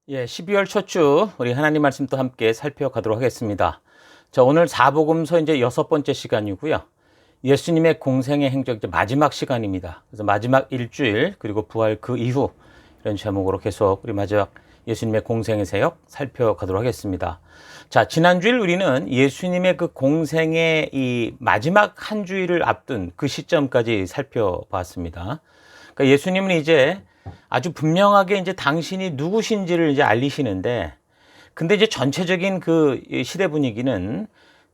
12월 첫 주 우리 하나님 말씀 또 함께 살펴가도록 하겠습니다. 자, 오늘 사복음서 이제 6번째 시간이고요. 예수님의 공생의 행적 이제 마지막 시간입니다. 그래서 마지막 일주일 그리고 부활 그 이후 이런 제목으로 계속 우리 마지막 예수님의 공생의 사역 살펴가도록 하겠습니다. 자, 지난주일 우리는 예수님의 그 공생의 이 마지막 한 주일을 앞둔 그 시점까지 살펴봤습니다. 그러니까 예수님은 이제 아주 분명하게 이제 당신이 누구신지를 이제 알리시는데, 근데 이제 전체적인 그 시대 분위기는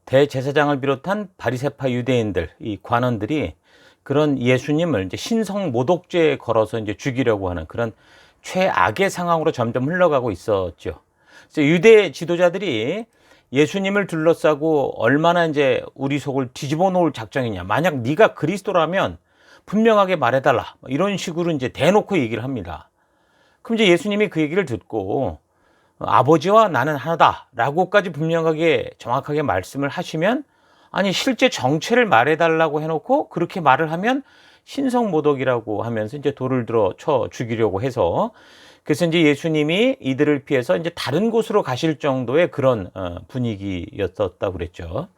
대제사장을 비롯한 바리새파 유대인들, 이 관원들이 그런 예수님을 이제 신성 모독죄에 걸어서 이제 죽이려고 하는 그런 최악의 상황으로 점점 흘러가고 있었죠. 그래서 유대 지도자들이 예수님을 둘러싸고 얼마나 이제 우리 속을 뒤집어 놓을 작정이냐. 만약 네가 그리스도라면 분명하게 말해달라. 이런 식으로 이제 대놓고 얘기를 합니다. 그럼 이제 예수님이 그 얘기를 듣고 아버지와 나는 하나다라고까지 분명하게 정확하게 말씀을 하시면, 아니 실제 정체를 말해달라고 해놓고 그렇게 말을 하면 신성모독이라고 하면서 이제 돌을 들어 쳐 죽이려고 해서, 그래서 이제 예수님이 이들을 피해서 이제 다른 곳으로 가실 정도의 그런 분위기였었다고 그랬죠.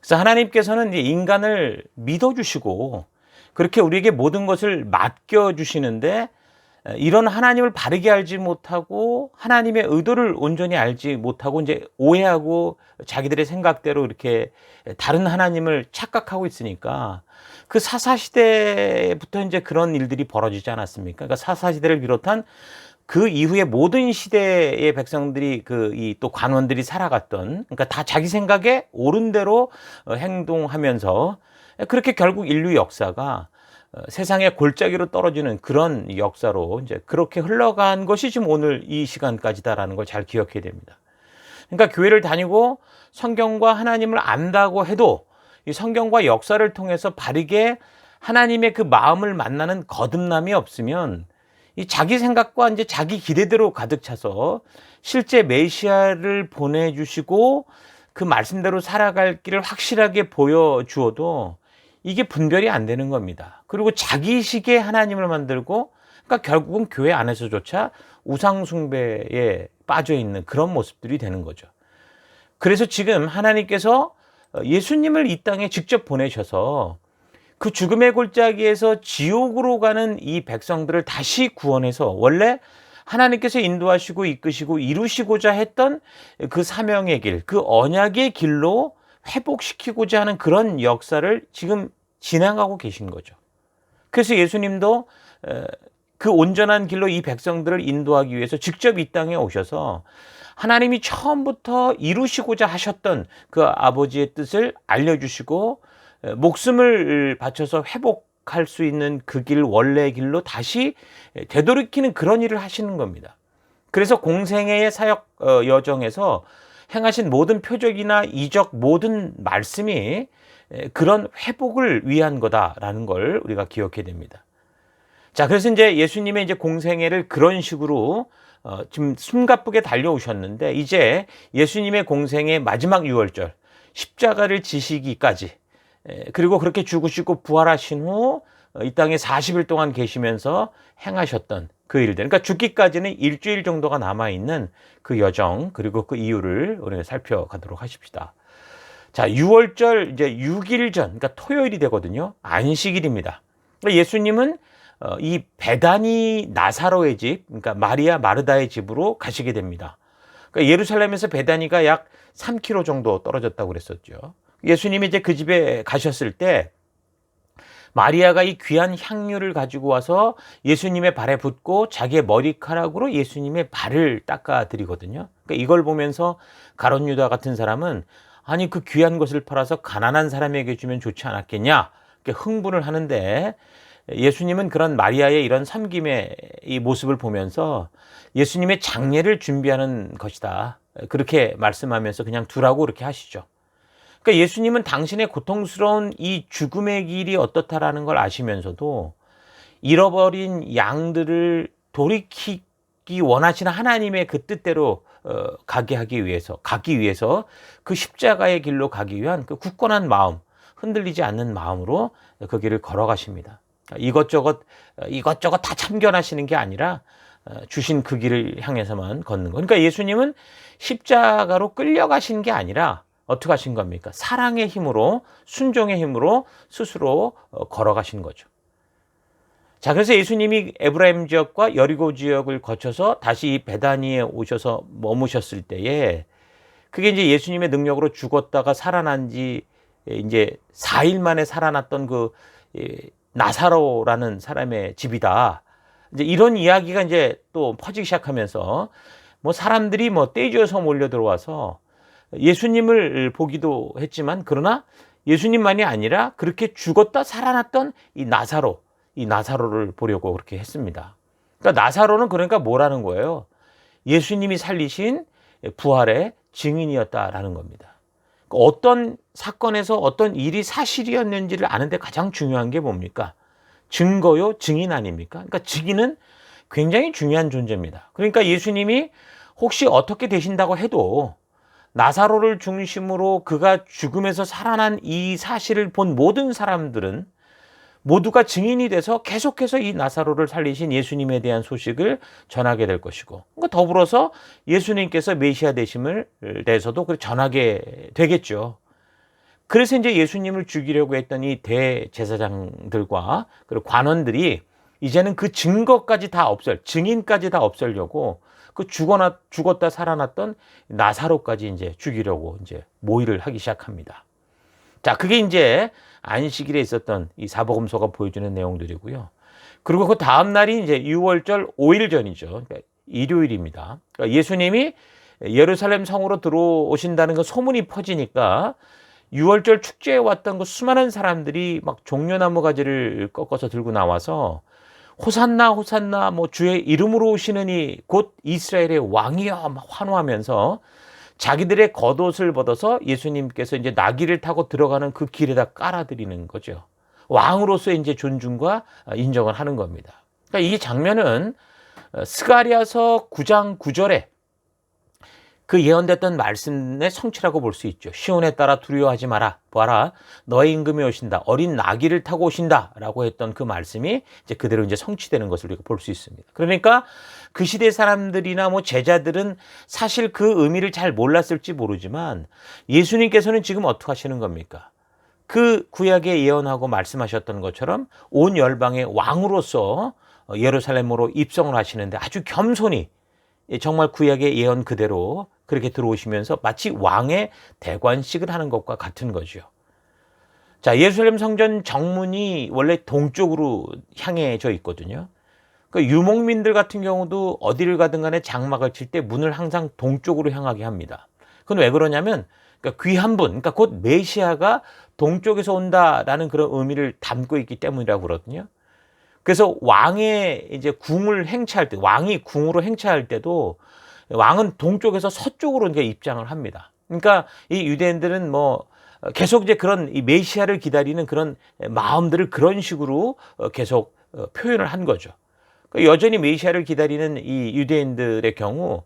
그래서 하나님께서는 이제 인간을 믿어주시고 그렇게 우리에게 모든 것을 맡겨주시는데, 이런 하나님을 바르게 알지 못하고 하나님의 의도를 온전히 알지 못하고 이제 오해하고 자기들의 생각대로 이렇게 다른 하나님을 착각하고 있으니까 그 사사시대부터 이제 그런 일들이 벌어지지 않았습니까? 그러니까 사사시대를 비롯한 그 이후에 모든 시대의 백성들이 이 또 관원들이 살아갔던, 그러니까 다 자기 생각에 옳은 대로 행동하면서 그렇게 결국 인류 역사가 세상의 골짜기로 떨어지는 그런 역사로 이제 그렇게 흘러간 것이 지금 오늘 이 시간까지다라는 걸 잘 기억해야 됩니다. 그러니까 교회를 다니고 성경과 하나님을 안다고 해도 이 성경과 역사를 통해서 바르게 하나님의 그 마음을 만나는 거듭남이 없으면 이 자기 생각과 이제 자기 기대대로 가득 차서 실제 메시아를 보내주시고 그 말씀대로 살아갈 길을 확실하게 보여주어도 이게 분별이 안 되는 겁니다. 그리고 자기식의 하나님을 만들고, 그러니까 결국은 교회 안에서조차 우상숭배에 빠져 있는 그런 모습들이 되는 거죠. 그래서 지금 하나님께서 예수님을 이 땅에 직접 보내셔서 그 죽음의 골짜기에서 지옥으로 가는 이 백성들을 다시 구원해서 원래 하나님께서 인도하시고 이끄시고 이루시고자 했던 그 사명의 길, 그 언약의 길로 회복시키고자 하는 그런 역사를 지금 진행하고 계신 거죠. 그래서 예수님도 그 온전한 길로 이 백성들을 인도하기 위해서 직접 이 땅에 오셔서 하나님이 처음부터 이루시고자 하셨던 그 아버지의 뜻을 알려주시고 목숨을 바쳐서 회복할 수 있는 그 길, 원래의 길로 다시 되돌이키는 그런 일을 하시는 겁니다. 그래서 공생애의 사역 여정에서 행하신 모든 표적이나 이적 모든 말씀이 그런 회복을 위한 거다라는 걸 우리가 기억해야 됩니다. 자, 그래서 이제 예수님의 이제 공생애를 그런 식으로 지금 숨가쁘게 달려오셨는데, 이제 예수님의 공생의 마지막 유월절 십자가를 지시기까지, 그리고 그렇게 죽으시고 부활하신 후 이 땅에 40일 동안 계시면서 행하셨던 그 일들, 그러니까 죽기까지는 일주일 정도가 남아있는 그 여정, 그리고 그 이유를 우리가 살펴가도록 하십시다. 자, 6월절 이제 6일 전, 그러니까 토요일이 되거든요. 안식일입니다. 그러니까 예수님은 이 베다니 나사로의 집, 그러니까 마리아 마르다의 집으로 가시게 됩니다. 그러니까 예루살렘에서 베다니가 약 3km 정도 떨어졌다고 그랬었죠. 예수님이 이제 그 집에 가셨을 때 마리아가 이 귀한 향유를 가지고 와서 예수님의 발에 붓고 자기의 머리카락으로 예수님의 발을 닦아 드리거든요. 그러니까 이걸 보면서 가룟 유다 같은 사람은, 아니 그 귀한 것을 팔아서 가난한 사람에게 주면 좋지 않았겠냐, 이렇게 흥분을 하는데, 예수님은 그런 마리아의 이런 섬김의 이 모습을 보면서 예수님의 장례를 준비하는 것이다, 그렇게 말씀하면서 그냥 두라고 그렇게 하시죠. 그러니까 예수님은 당신의 고통스러운 이 죽음의 길이 어떻다라는 걸 아시면서도 잃어버린 양들을 돌이키기 원하시는 하나님의 그 뜻대로 가기 위해서 그 십자가의 길로 가기 위한 그 굳건한 마음, 흔들리지 않는 마음으로 그 길을 걸어가십니다. 이것저것 다 참견하시는 게 아니라 주신 그 길을 향해서만 걷는 거. 그러니까 예수님은 십자가로 끌려가신 게 아니라 어떻게 하신 겁니까? 사랑의 힘으로, 순종의 힘으로 스스로 걸어가신 거죠. 자, 그래서 예수님이 에브라임 지역과 여리고 지역을 거쳐서 다시 베다니에 오셔서 머무셨을 때에 그게 이제 예수님의 능력으로 죽었다가 살아난 지 이제 4일 만에 살아났던 그 나사로라는 사람의 집이다. 이제 이런 이야기가 이제 또 퍼지기 시작하면서 뭐 사람들이 뭐 떼지어서 몰려 들어와서 예수님을 보기도 했지만 그러나 예수님만이 아니라 그렇게 죽었다 살아났던 이 나사로를 보려고 그렇게 했습니다. 그러니까 나사로는 그러니까 뭐라는 거예요? 예수님이 살리신 부활의 증인이었다라는 겁니다. 어떤 사건에서 어떤 일이 사실이었는지를 아는데 가장 중요한 게 뭡니까? 증거요, 증인 아닙니까? 그러니까 증인은 굉장히 중요한 존재입니다. 그러니까 예수님이 혹시 어떻게 되신다고 해도 나사로를 중심으로 그가 죽음에서 살아난 이 사실을 본 모든 사람들은 모두가 증인이 돼서 계속해서 이 나사로를 살리신 예수님에 대한 소식을 전하게 될 것이고, 그러니까 더불어서 예수님께서 메시아 되심을 대해서도 전하게 되겠죠. 그래서 이제 예수님을 죽이려고 했던 이 대제사장들과 그리고 관원들이 이제는 그 증거까지 다 증인까지 다 없애려고 그 죽었다 살아났던 나사로까지 이제 죽이려고 이제 모의를 하기 시작합니다. 자, 그게 이제 안식일에 있었던 이 사복음서가 보여주는 내용들이고요. 그리고 그 다음 날이 이제 유월절 5일 전이죠. 그러니까 일요일입니다. 그러니까 예수님이 예루살렘 성으로 들어오신다는 그 소문이 퍼지니까 유월절 축제에 왔던 그 수많은 사람들이 막 종려나무 가지를 꺾어서 들고 나와서 호산나 호산나 뭐 주의 이름으로 오시는 이 곧 이스라엘의 왕이여 막 환호하면서 자기들의 겉옷을 벗어서 예수님께서 이제 나귀를 타고 들어가는 그 길에다 깔아드리는 거죠. 왕으로서의 이제 존중과 인정을 하는 겁니다. 그러니까 이 장면은 스가랴서 9장 9절에 그 예언됐던 말씀의 성취라고 볼 수 있죠. 시온에 따라 두려워하지 마라. 보아라, 너의 임금이 오신다. 어린 나귀를 타고 오신다라고 했던 그 말씀이 이제 그대로 이제 성취되는 것을 우리가 볼 수 있습니다. 그러니까 그 시대 사람들이나 뭐 제자들은 사실 그 의미를 잘 몰랐을지 모르지만 예수님께서는 지금 어떻게 하시는 겁니까? 그 구약에 예언하고 말씀하셨던 것처럼 온 열방의 왕으로서 예루살렘으로 입성을 하시는데 아주 겸손히 정말 구약의 예언 그대로 그렇게 들어오시면서 마치 왕의 대관식을 하는 것과 같은 거죠. 자, 예루살렘 성전 정문이 원래 동쪽으로 향해져 있거든요. 그 유목민들 같은 경우도 어디를 가든 간에 장막을 칠 때 문을 항상 동쪽으로 향하게 합니다. 그건 왜 그러냐면 그러니까 귀한 분, 그러니까 곧 메시아가 동쪽에서 온다라는 그런 의미를 담고 있기 때문이라고 그러거든요. 그래서 왕의 이제 궁을 행차할 때, 왕이 궁으로 행차할 때도 왕은 동쪽에서 서쪽으로 이제 입장을 합니다. 그러니까 이 유대인들은 뭐 계속 이제 그런 이 메시아를 기다리는 그런 마음들을 그런 식으로 계속 표현을 한 거죠. 그러니까 여전히 메시아를 기다리는 이 유대인들의 경우,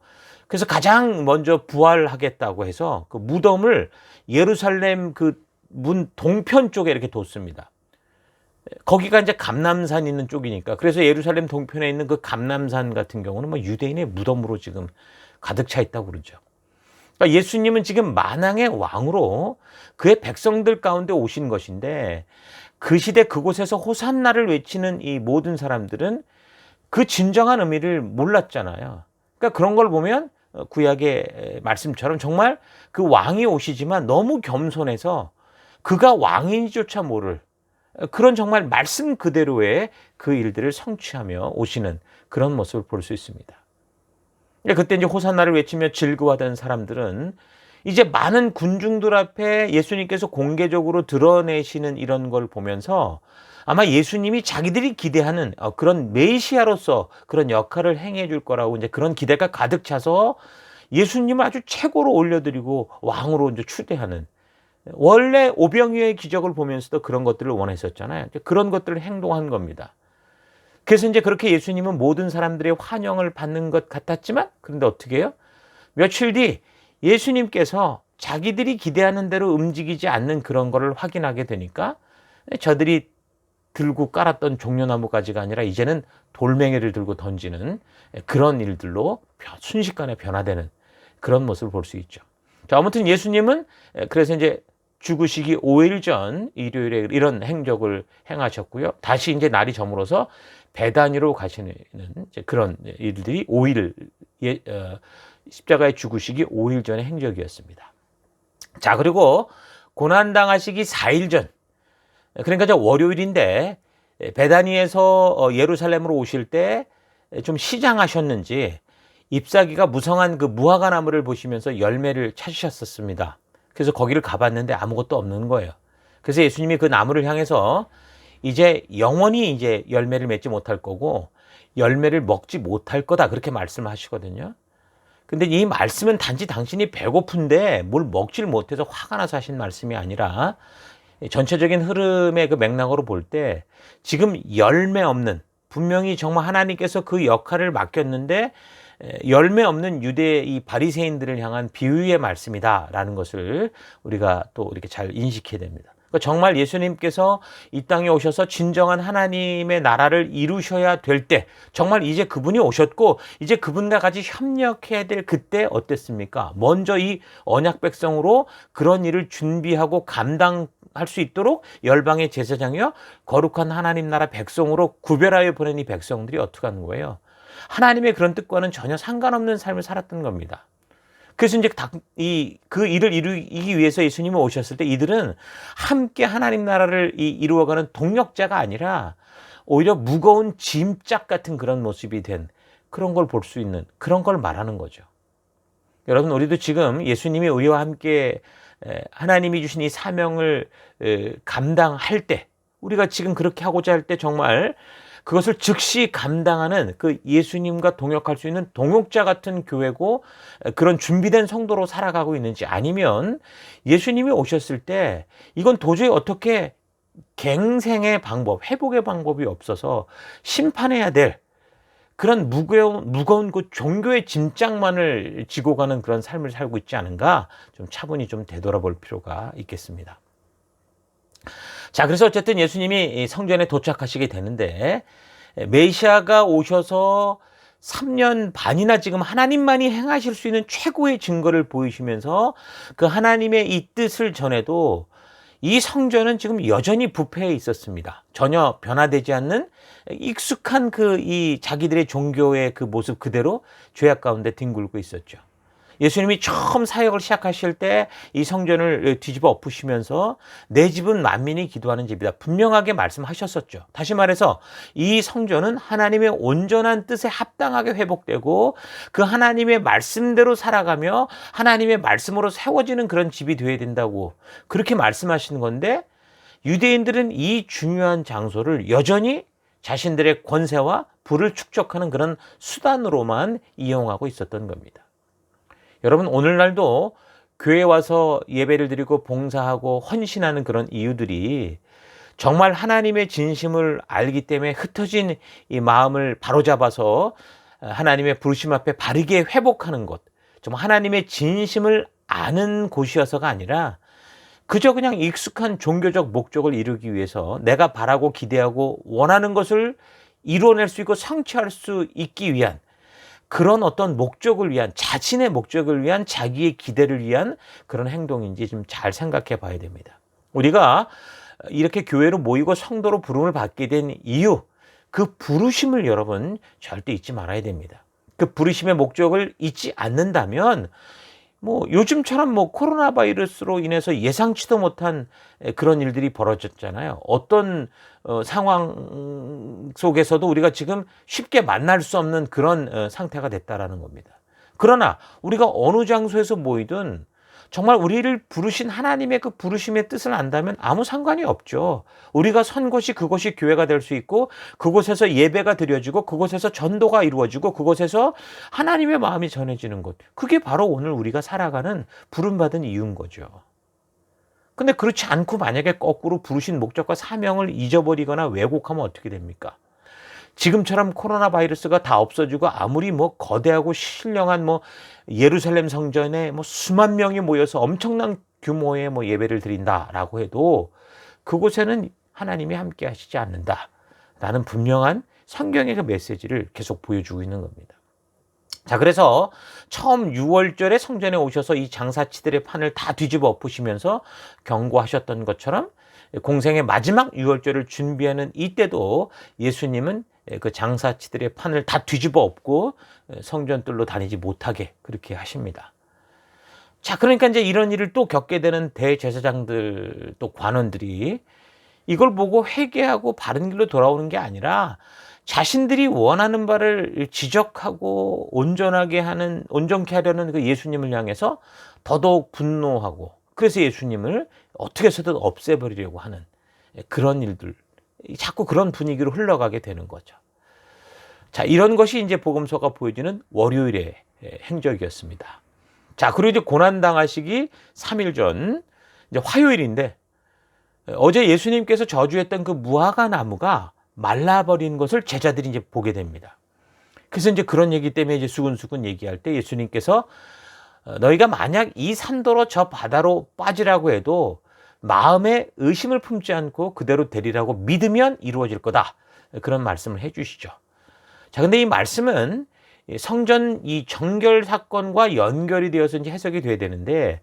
그래서 가장 먼저 부활하겠다고 해서 그 무덤을 예루살렘 그 문 동편 쪽에 이렇게 뒀습니다. 거기가 이제 감람산 있는 쪽이니까. 그래서 예루살렘 동편에 있는 그 감람산 같은 경우는 뭐 유대인의 무덤으로 지금 가득 차 있다고 그러죠. 그러니까 예수님은 지금 만왕의 왕으로 그의 백성들 가운데 오신 것인데 그 시대 그곳에서 호산나를 외치는 이 모든 사람들은 그 진정한 의미를 몰랐잖아요. 그러니까 그런 걸 보면 구약의 말씀처럼 정말 그 왕이 오시지만 너무 겸손해서 그가 왕인지조차 모를 그런 정말 말씀 그대로의 그 일들을 성취하며 오시는 그런 모습을 볼 수 있습니다. 그때 이제 호산나를 외치며 즐거워하던 사람들은 이제 많은 군중들 앞에 예수님께서 공개적으로 드러내시는 이런 걸 보면서 아마 예수님이 자기들이 기대하는 그런 메시아로서 그런 역할을 행해 줄 거라고 이제 그런 기대가 가득 차서 예수님을 아주 최고로 올려드리고 왕으로 이제 추대하는, 원래 오병이어의 기적을 보면서도 그런 것들을 원했었잖아요. 그런 것들을 행동한 겁니다. 그래서 이제 그렇게 예수님은 모든 사람들의 환영을 받는 것 같았지만, 그런데 어떻게 해요? 며칠 뒤 예수님께서 자기들이 기대하는 대로 움직이지 않는 그런 거를 확인하게 되니까 저들이 들고 깔았던 종려나무 가지가 아니라 이제는 돌멩이를 들고 던지는 그런 일들로 순식간에 변화되는 그런 모습을 볼 수 있죠. 자, 아무튼 예수님은 그래서 이제 죽으시기 5일 전 일요일에 이런 행적을 행하셨고요. 다시 이제 날이 저물어서 베다니로 가시는 이제 그런 일들이 5일 십자가에 죽으시기 5일 전의 행적이었습니다. 자, 그리고 고난당하시기 4일 전, 그러니까 이제 월요일인데 베다니에서 예루살렘으로 오실 때 좀 시장하셨는지 잎사귀가 무성한 그 무화과 나무를 보시면서 열매를 찾으셨었습니다. 그래서 거기를 가봤는데 아무것도 없는 거예요. 그래서 예수님이 그 나무를 향해서 이제 영원히 이제 열매를 맺지 못할 거고 열매를 먹지 못할 거다, 그렇게 말씀을 하시거든요. 근데 이 말씀은 단지 당신이 배고픈데 뭘 먹질 못해서 화가 나서 하신 말씀이 아니라 전체적인 흐름의 그 맥락으로 볼 때 지금 열매 없는, 분명히 정말 하나님께서 그 역할을 맡겼는데 열매 없는 유대 이 바리새인들을 향한 비유의 말씀이다라는 것을 우리가 또 이렇게 잘 인식해야 됩니다. 그러니까 정말 예수님께서 이 땅에 오셔서 진정한 하나님의 나라를 이루셔야 될 때, 정말 이제 그분이 오셨고 이제 그분과 같이 협력해야 될 그때 어땠습니까? 먼저 이 언약 백성으로 그런 일을 준비하고 감당할 수 있도록 열방의 제사장이요 거룩한 하나님 나라 백성으로 구별하여 보낸 이 백성들이 어떻게 하는 거예요? 하나님의 그런 뜻과는 전혀 상관없는 삶을 살았던 겁니다. 그래서 이제 그 일을 이루기 위해서 예수님이 오셨을 때 이들은 함께 하나님 나라를 이루어가는 동력자가 아니라 오히려 무거운 짐짝 같은 그런 모습이 된 그런 걸 볼 수 있는, 그런 걸 말하는 거죠. 여러분, 우리도 지금 예수님이 우리와 함께 하나님이 주신 이 사명을 감당할 때, 우리가 지금 그렇게 하고자 할 때 정말 그것을 즉시 감당하는 그 예수님과 동역할 수 있는 동역자 같은 교회고 그런 준비된 성도로 살아가고 있는지, 아니면 예수님이 오셨을 때 이건 도저히 어떻게 갱생의 방법, 회복의 방법이 없어서 심판해야 될 그런 무거운 그 종교의 짐짝만을 지고 가는 그런 삶을 살고 있지 않은가, 좀 차분히 좀 되돌아볼 필요가 있겠습니다. 자, 그래서 어쨌든 예수님이 성전에 도착하시게 되는데 메시아가 오셔서 3년 반이나 지금 하나님만이 행하실 수 있는 최고의 증거를 보이시면서 그 하나님의 이 뜻을 전해도 이 성전은 지금 여전히 부패해 있었습니다. 전혀 변화되지 않는 익숙한 이 자기들의 종교의 그 모습 그대로 죄악 가운데 뒹굴고 있었죠. 예수님이 처음 사역을 시작하실 때 이 성전을 뒤집어 엎으시면서 내 집은 만민이 기도하는 집이다, 분명하게 말씀하셨었죠. 다시 말해서 이 성전은 하나님의 온전한 뜻에 합당하게 회복되고 그 하나님의 말씀대로 살아가며 하나님의 말씀으로 세워지는 그런 집이 되어야 된다고 그렇게 말씀하시는 건데, 유대인들은 이 중요한 장소를 여전히 자신들의 권세와 부를 축적하는 그런 수단으로만 이용하고 있었던 겁니다. 여러분, 오늘날도 교회에 와서 예배를 드리고 봉사하고 헌신하는 그런 이유들이 정말 하나님의 진심을 알기 때문에 흩어진 이 마음을 바로잡아서 하나님의 부르심 앞에 바르게 회복하는 것, 정말 하나님의 진심을 아는 곳이어서가 아니라 그저 그냥 익숙한 종교적 목적을 이루기 위해서 내가 바라고 기대하고 원하는 것을 이루어낼 수 있고 성취할 수 있기 위한 그런 어떤 목적을 위한, 자신의 목적을 위한, 자기의 기대를 위한 그런 행동인지 좀 잘 생각해 봐야 됩니다. 우리가 이렇게 교회로 모이고 성도로 부름을 받게 된 이유, 그 부르심을 여러분 절대 잊지 말아야 됩니다. 그 부르심의 목적을 잊지 않는다면 요즘처럼 코로나 바이러스로 인해서 예상치도 못한 그런 일들이 벌어졌잖아요. 어떤 상황 속에서도 우리가 지금 쉽게 만날 수 없는 그런 상태가 됐다라는 겁니다. 그러나 우리가 어느 장소에서 모이든 정말 우리를 부르신 하나님의 그 부르심의 뜻을 안다면 아무 상관이 없죠. 우리가 선 곳이 그곳이 교회가 될 수 있고 그곳에서 예배가 드려지고 그곳에서 전도가 이루어지고 그곳에서 하나님의 마음이 전해지는 것, 그게 바로 오늘 우리가 살아가는 부름받은 이유인 거죠. 근데 그렇지 않고 만약에 거꾸로 부르신 목적과 사명을 잊어버리거나 왜곡하면 어떻게 됩니까? 지금처럼 코로나 바이러스가 다 없어지고 아무리 거대하고 신령한 예루살렘 성전에 수만 명이 모여서 엄청난 규모의 예배를 드린다라고 해도 그곳에는 하나님이 함께 하시지 않는다라는 분명한 성경의 그 메시지를 계속 보여주고 있는 겁니다. 자, 그래서 처음 6월절에 성전에 오셔서 이 장사치들의 판을 다 뒤집어 엎으시면서 경고하셨던 것처럼 공생의 마지막 6월절을 준비하는 이때도 예수님은 그 장사치들의 판을 다 뒤집어 엎고 성전뜰로 다니지 못하게 그렇게 하십니다. 자, 그러니까 이제 이런 일을 또 겪게 되는 대제사장들 또 관원들이 이걸 보고 회개하고 바른 길로 돌아오는 게 아니라 자신들이 원하는 바를 지적하고 온전케 하려는 그 예수님을 향해서 더더욱 분노하고, 그래서 예수님을 어떻게 해서든 없애버리려고 하는 그런 일들, 자꾸 그런 분위기로 흘러가게 되는 거죠. 자, 이런 것이 이제 복음서가 보여주는 월요일의 행적이었습니다. 자, 그리고 이제 고난당하시기 3일 전, 이제 화요일인데, 어제 예수님께서 저주했던 그 무화과 나무가 말라버린 것을 제자들이 이제 보게 됩니다. 그래서 이제 그런 얘기 때문에 이제 수근수근 얘기할 때 예수님께서 너희가 만약 이 산도로 저 바다로 빠지라고 해도 마음에 의심을 품지 않고 그대로 되리라고 믿으면 이루어질 거다. 그런 말씀을 해 주시죠. 자, 근데 이 말씀은 성전 이 정결 사건과 연결이 되어서 이제 해석이 돼야 되는데,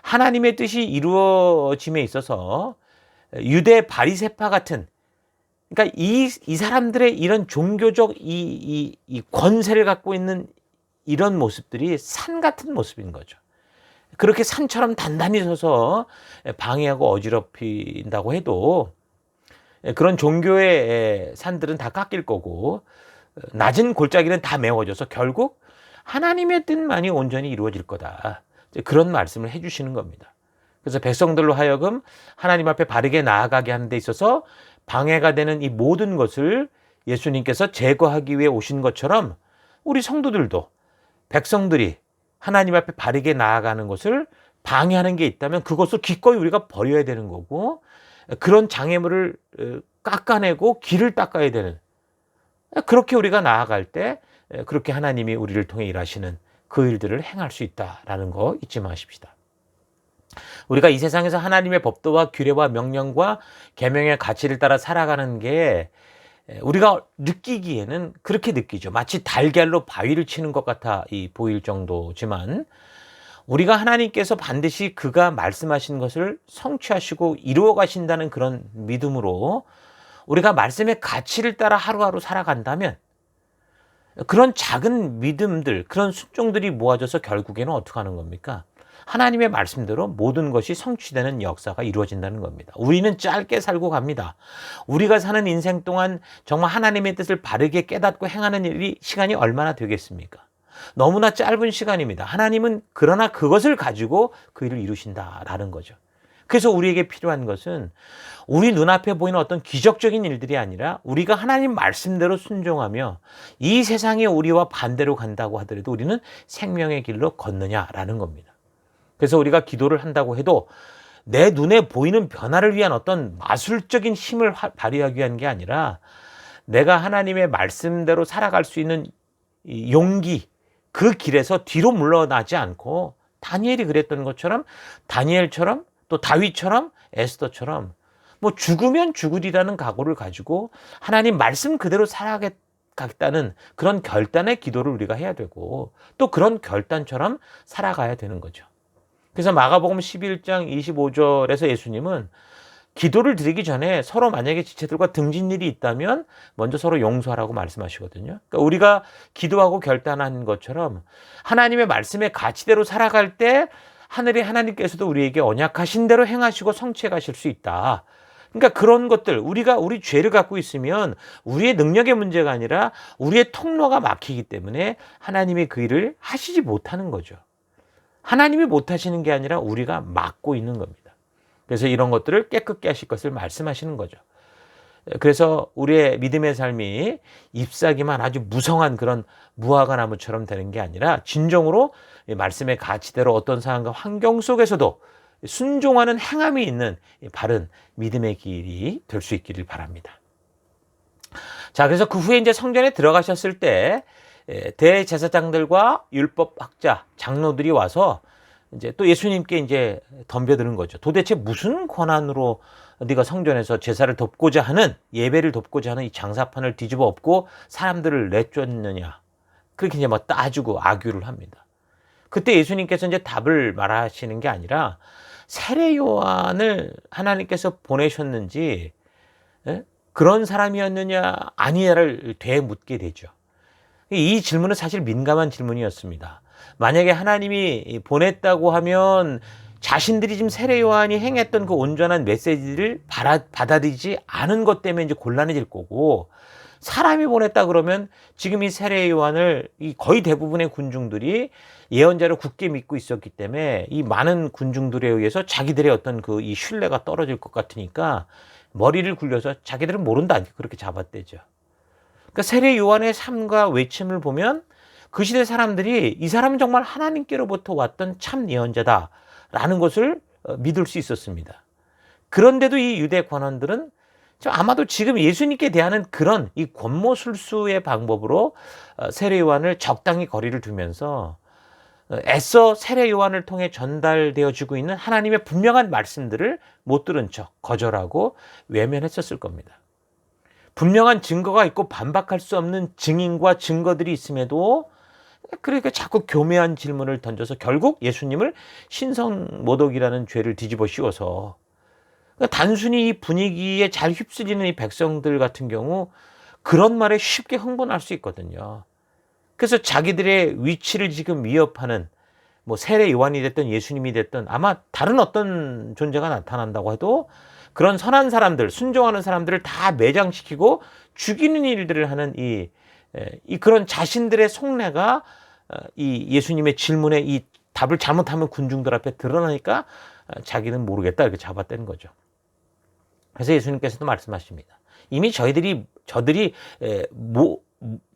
하나님의 뜻이 이루어짐에 있어서 유대 바리새파 같은, 그러니까 이 사람들의 이런 종교적 이 권세를 갖고 있는 이런 모습들이 산 같은 모습인 거죠. 그렇게 산처럼 단단히 서서 방해하고 어지럽힌다고 해도 그런 종교의 산들은 다 깎일 거고 낮은 골짜기는 다 메워져서 결국 하나님의 뜻만이 온전히 이루어질 거다. 그런 말씀을 해주시는 겁니다. 그래서 백성들로 하여금 하나님 앞에 바르게 나아가게 하는 데 있어서 방해가 되는 이 모든 것을 예수님께서 제거하기 위해 오신 것처럼 우리 성도들도 백성들이 하나님 앞에 바르게 나아가는 것을 방해하는 게 있다면 그것을 기꺼이 우리가 버려야 되는 거고, 그런 장애물을 깎아내고 길을 닦아야 되는, 그렇게 우리가 나아갈 때 그렇게 하나님이 우리를 통해 일하시는 그 일들을 행할 수 있다라는 거 잊지 마십시다. 우리가 이 세상에서 하나님의 법도와 규례와 명령과 계명의 가치를 따라 살아가는 게 우리가 느끼기에는 그렇게 느끼죠. 마치 달걀로 바위를 치는 것 같아 보일 정도지만, 우리가 하나님께서 반드시 그가 말씀하신 것을 성취하시고 이루어 가신다는 그런 믿음으로 우리가 말씀의 가치를 따라 하루하루 살아간다면, 그런 작은 믿음들, 그런 순종들이 모아져서 결국에는 어떻게 하는 겁니까? 하나님의 말씀대로 모든 것이 성취되는 역사가 이루어진다는 겁니다. 우리는 짧게 살고 갑니다. 우리가 사는 인생 동안 정말 하나님의 뜻을 바르게 깨닫고 행하는 일이 시간이 얼마나 되겠습니까? 너무나 짧은 시간입니다. 하나님은 그러나 그것을 가지고 그 일을 이루신다라는 거죠. 그래서 우리에게 필요한 것은 우리 눈앞에 보이는 어떤 기적적인 일들이 아니라 우리가 하나님 말씀대로 순종하며 이 세상이 우리와 반대로 간다고 하더라도 우리는 생명의 길로 걷느냐라는 겁니다. 그래서 우리가 기도를 한다고 해도 내 눈에 보이는 변화를 위한 어떤 마술적인 힘을 발휘하기 위한 게 아니라 내가 하나님의 말씀대로 살아갈 수 있는 용기, 그 길에서 뒤로 물러나지 않고 다니엘이 그랬던 것처럼, 다니엘처럼 또 다윗처럼 에스더처럼 뭐 죽으면 죽으리라는 각오를 가지고 하나님 말씀 그대로 살아가겠다는 그런 결단의 기도를 우리가 해야 되고, 또 그런 결단처럼 살아가야 되는 거죠. 그래서 마가복음 11장 25절에서 예수님은 기도를 드리기 전에 서로 만약에 지체들과 등진 일이 있다면 먼저 서로 용서하라고 말씀하시거든요. 그러니까 우리가 기도하고 결단한 것처럼 하나님의 말씀의 가치대로 살아갈 때 하나님께서도 우리에게 언약하신 대로 행하시고 성취해 가실 수 있다. 그러니까 그런 것들, 우리 죄를 갖고 있으면 우리의 능력의 문제가 아니라 우리의 통로가 막히기 때문에 하나님이 그 일을 하시지 못하는 거죠. 하나님이 못하시는 게 아니라 우리가 막고 있는 겁니다. 그래서 이런 것들을 깨끗게 하실 것을 말씀하시는 거죠. 그래서 우리의 믿음의 삶이 잎사귀만 아주 무성한 그런 무화과 나무처럼 되는 게 아니라 진정으로 말씀의 가치대로 어떤 상황과 환경 속에서도 순종하는 행함이 있는 바른 믿음의 길이 될 수 있기를 바랍니다. 자, 그래서 그 후에 이제 성전에 들어가셨을 때 대제사장들과 율법학자, 장로들이 와서 이제 또 예수님께 이제 덤벼드는 거죠. 도대체 무슨 권한으로 네가 성전에서 제사를 돕고자 하는, 예배를 돕고자 하는 이 장사판을 뒤집어 엎고 사람들을 내쫓느냐. 그렇게 이제 뭐 따지고 악유를 합니다. 그때 예수님께서 이제 답을 말하시는 게 아니라 세례 요한을 하나님께서 보내셨는지, 예? 그런 사람이었느냐 아니냐를 되묻게 되죠. 이 질문은 사실 민감한 질문이었습니다. 만약에 하나님이 보냈다고 하면 자신들이 지금 세례 요한이 행했던 그 온전한 메시지를 받아들이지 않은 것 때문에 이제 곤란해질 거고, 사람이 보냈다 그러면 지금 이 세례 요한을 이 거의 대부분의 군중들이 예언자를 굳게 믿고 있었기 때문에 이 많은 군중들에 의해서 자기들의 어떤 그 이 신뢰가 떨어질 것 같으니까 머리를 굴려서 자기들은 모른다 그렇게 잡아떼죠. 그러니까 세례 요한의 삶과 외침을 보면 그 시대 사람들이 이 사람은 정말 하나님께로부터 왔던 참 예언자다라는 것을 믿을 수 있었습니다. 그런데도 이 유대 관원들은 아마도 지금 예수님께 대하는 그런 이 권모술수의 방법으로 세례 요한을 적당히 거리를 두면서 애써 세례 요한을 통해 전달되어지고 있는 하나님의 분명한 말씀들을 못 들은 척 거절하고 외면했었을 겁니다. 분명한 증거가 있고 반박할 수 없는 증인과 증거들이 있음에도 그러니까 자꾸 교묘한 질문을 던져서 결국 예수님을 신성모독이라는 죄를 뒤집어 씌워서, 그러니까 단순히 이 분위기에 잘 휩쓸리는 이 백성들 같은 경우 그런 말에 쉽게 흥분할 수 있거든요. 그래서 자기들의 위치를 지금 위협하는 뭐 세례 요한이 됐든 예수님이 됐든 아마 다른 어떤 존재가 나타난다고 해도 그런 선한 사람들, 순종하는 사람들을 다 매장시키고 죽이는 일들을 하는 이 그런 자신들의 속내가 이 예수님의 질문에 이 답을 잘못하면 군중들 앞에 드러나니까 자기는 모르겠다 이렇게 잡아떼는 거죠. 그래서 예수님께서도 말씀하십니다. 이미 저들이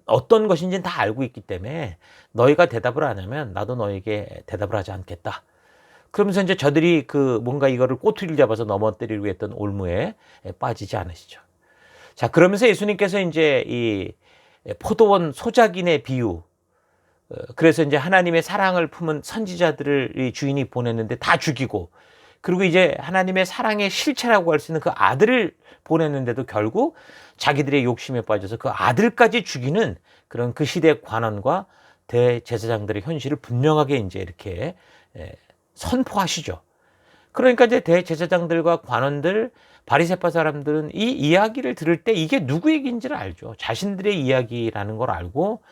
어떤 것인지는 다 알고 있기 때문에 너희가 대답을 안 하면 나도 너에게 대답을 하지 않겠다. 그러면서 이제 저들이 뭔가 이거를 꼬투리를 잡아서 넘어뜨리려고 했던 올무에 빠지지 않으시죠. 자, 그러면서 예수님께서 이제 이 포도원 소작인의 비유, 그래서 이제 하나님의 사랑을 품은 선지자들을 이 주인이 보냈는데 다 죽이고, 그리고 이제 하나님의 사랑의 실체라고 할 수 있는 그 아들을 보냈는데도 결국 자기들의 욕심에 빠져서 그 아들까지 죽이는 그런 그 시대 관원과 대제사장들의 현실을 분명하게 이제 이렇게 선포하시죠. 그러니까 이제 대제사장들과 관원들, 바리새파 사람들은 이 이야기를 들을 때 이게 누구 얘기인지를 알죠. 자신들의 이야기라는 걸 알고,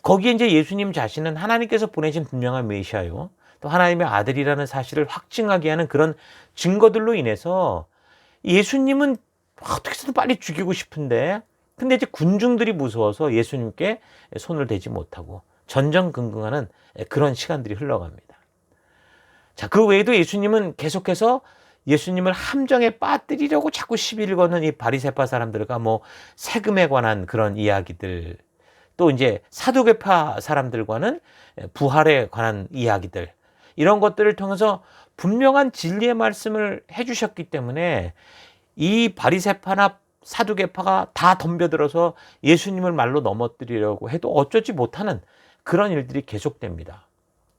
거기에 이제 예수님 자신은 하나님께서 보내신 분명한 메시아요, 또 하나님의 아들이라는 사실을 확증하게 하는 그런 증거들로 인해서 예수님은 어떻게 해서든 빨리 죽이고 싶은데, 근데 이제 군중들이 무서워서 예수님께 손을 대지 못하고 전전긍긍하는 그런 시간들이 흘러갑니다. 자, 그 외에도 예수님은 계속해서 예수님을 함정에 빠뜨리려고 자꾸 시비를 거는 이 바리새파 사람들과 뭐 세금에 관한 그런 이야기들, 또 이제 사두개파 사람들과는 부활에 관한 이야기들, 이런 것들을 통해서 분명한 진리의 말씀을 해주셨기 때문에 이 바리새파나 사두개파가 다 덤벼들어서 예수님을 말로 넘어뜨리려고 해도 어쩌지 못하는 그런 일들이 계속됩니다.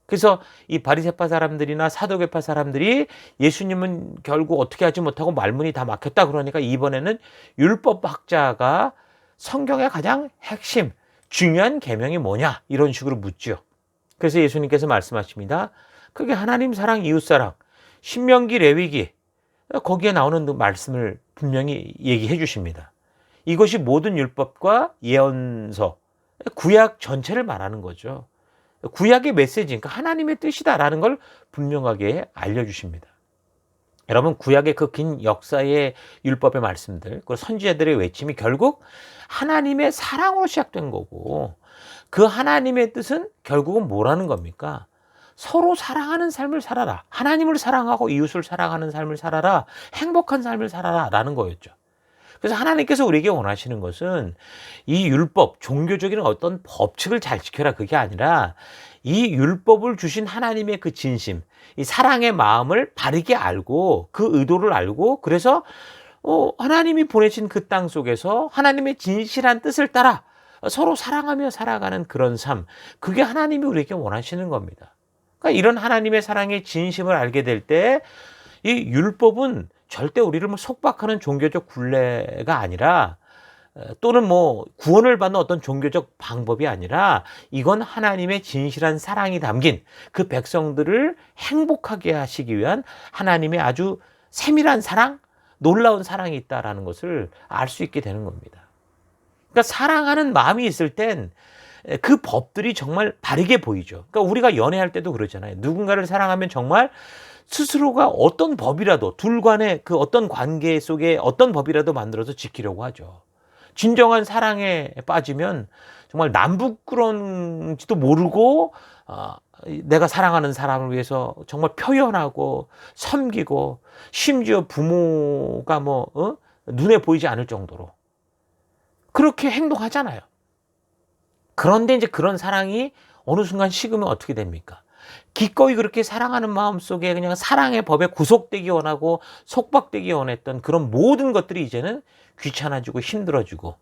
그래서 이 바리새파 사람들이나 사두개파 사람들이 예수님은 결국 어떻게 하지 못하고 말문이 다 막혔다 그러니까 이번에는 율법학자가 성경의 가장 핵심 중요한 계명이 뭐냐 이런 식으로 묻죠. 그래서 예수님께서 말씀하십니다. 그게 하나님 사랑, 이웃 사랑, 신명기, 레위기, 거기에 나오는 그 말씀을 분명히 얘기해 주십니다. 이것이 모든 율법과 예언서, 구약 전체를 말하는 거죠. 구약의 메시지, 그러니까 하나님의 뜻이다라는 걸 분명하게 알려주십니다. 여러분, 구약의 그 긴 역사의 율법의 말씀들, 그리고 선지자들의 외침이 결국 하나님의 사랑으로 시작된 거고, 그 하나님의 뜻은 결국은 뭐라는 겁니까? 서로 사랑하는 삶을 살아라. 하나님을 사랑하고 이웃을 사랑하는 삶을 살아라. 행복한 삶을 살아라. 라는 거였죠. 그래서 하나님께서 우리에게 원하시는 것은 이 율법, 종교적인 어떤 법칙을 잘 지켜라 그게 아니라 이 율법을 주신 하나님의 그 진심, 이 사랑의 마음을 바르게 알고 그 의도를 알고, 그래서 하나님이 보내신 그 땅 속에서 하나님의 진실한 뜻을 따라 서로 사랑하며 살아가는 그런 삶, 그게 하나님이 우리에게 원하시는 겁니다. 그러니까 이런 하나님의 사랑의 진심을 알게 될 때 이 율법은 절대 우리를 뭐 속박하는 종교적 굴레가 아니라 또는 뭐 구원을 받는 어떤 종교적 방법이 아니라 이건 하나님의 진실한 사랑이 담긴 그 백성들을 행복하게 하시기 위한 하나님의 아주 세밀한 사랑, 놀라운 사랑이 있다라는 것을 알 수 있게 되는 겁니다. 그러니까 사랑하는 마음이 있을 땐 그 법들이 정말 바르게 보이죠. 그러니까 우리가 연애할 때도 그러잖아요. 누군가를 사랑하면 정말 스스로가 어떤 법이라도 둘 간의 그 어떤 관계 속에 어떤 법이라도 만들어서 지키려고 하죠. 진정한 사랑에 빠지면 정말 남부끄러운지도 모르고 내가 사랑하는 사람을 위해서 정말 표현하고 섬기고 심지어 부모가 눈에 보이지 않을 정도로 그렇게 행동하잖아요. 그런데 이제 그런 사랑이 어느 순간 식으면 어떻게 됩니까? 기꺼이 그렇게 사랑하는 마음 속에 그냥 사랑의 법에 구속되기 원하고 속박되기 원했던 그런 모든 것들이 이제는 귀찮아지고 힘들어지고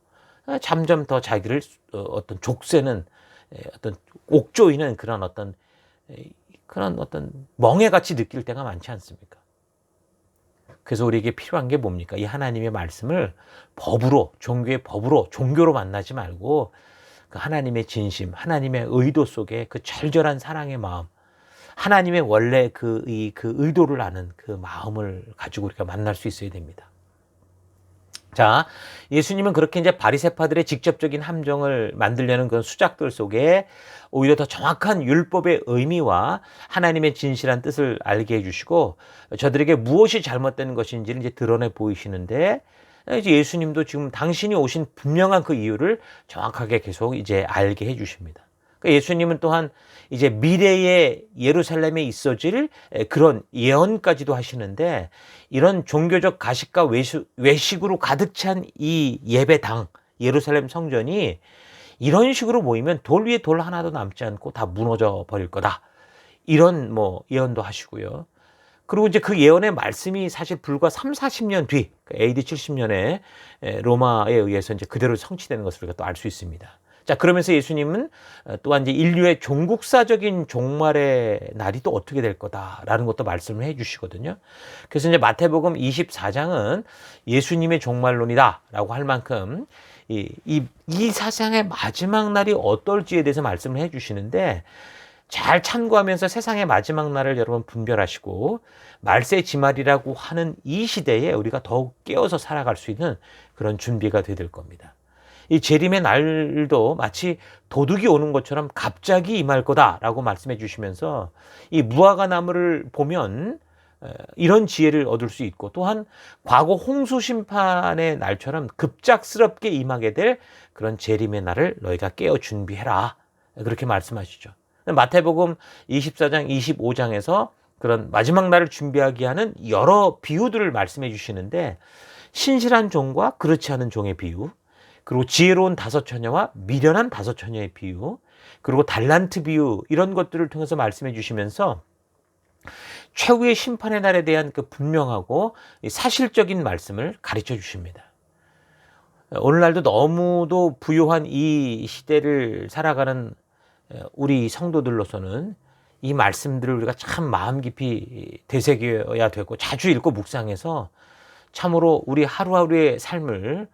점점 더 자기를 어떤 족쇄는 어떤 옥조이는 그런 어떤 멍해같이 느낄 때가 많지 않습니까? 그래서 우리에게 필요한 게 뭡니까? 이 하나님의 말씀을 법으로, 종교의 법으로, 종교로 만나지 말고 그 하나님의 진심, 하나님의 의도 속에 그 절절한 사랑의 마음, 하나님의 원래 그 의도를 아는 그 마음을 가지고 우리가 만날 수 있어야 됩니다. 자, 예수님은 그렇게 이제 바리새파들의 직접적인 함정을 만들려는 그런 수작들 속에 오히려 더 정확한 율법의 의미와 하나님의 진실한 뜻을 알게 해주시고 저들에게 무엇이 잘못된 것인지를 이제 드러내 보이시는데 이제 예수님도 지금 당신이 오신 분명한 그 이유를 정확하게 계속 이제 알게 해주십니다. 그러니까 예수님은 또한 이제 미래의 예루살렘에 있어질 그런 예언까지도 하시는데 이런 종교적 가식과 외식으로 가득 찬 이 예배당, 예루살렘 성전이 이런 식으로 모이면 돌 위에 돌 하나도 남지 않고 다 무너져 버릴 거다. 이런 예언도 하시고요. 그리고 이제 그 예언의 말씀이 사실 불과 30-40년 뒤, AD 70년에 로마에 의해서 이제 그대로 성취되는 것을 우리가 또 알 수 있습니다. 자, 그러면서 예수님은 또한 이제 인류의 종국사적인 종말의 날이 또 어떻게 될 거다라는 것도 말씀을 해 주시거든요. 그래서 이제 마태복음 24장은 예수님의 종말론이다라고 할 만큼 이 세상의 마지막 날이 어떨지에 대해서 말씀을 해 주시는데 잘 참고하면서 세상의 마지막 날을 여러분 분별하시고 말세 지말이라고 하는 이 시대에 우리가 더욱 깨어서 살아갈 수 있는 그런 준비가 되어야 될 겁니다. 이 재림의 날도 마치 도둑이 오는 것처럼 갑자기 임할 거다라고 말씀해 주시면서 이 무화과 나무를 보면 이런 지혜를 얻을 수 있고 또한 과거 홍수 심판의 날처럼 급작스럽게 임하게 될 그런 재림의 날을 너희가 깨어 준비해라. 그렇게 말씀하시죠. 마태복음 24장, 25장에서 그런 마지막 날을 준비하게 하는 여러 비유들을 말씀해 주시는데 신실한 종과 그렇지 않은 종의 비유, 그리고 지혜로운 5 처녀와 미련한 5 처녀의 비유, 그리고 달란트 비유 이런 것들을 통해서 말씀해 주시면서 최후의 심판의 날에 대한 그 분명하고 사실적인 말씀을 가르쳐 주십니다. 오늘날도 너무도 부요한 이 시대를 살아가는 우리 성도들로서는 이 말씀들을 우리가 참 마음 깊이 되새겨야 되고 자주 읽고 묵상해서 참으로 우리 하루하루의 삶을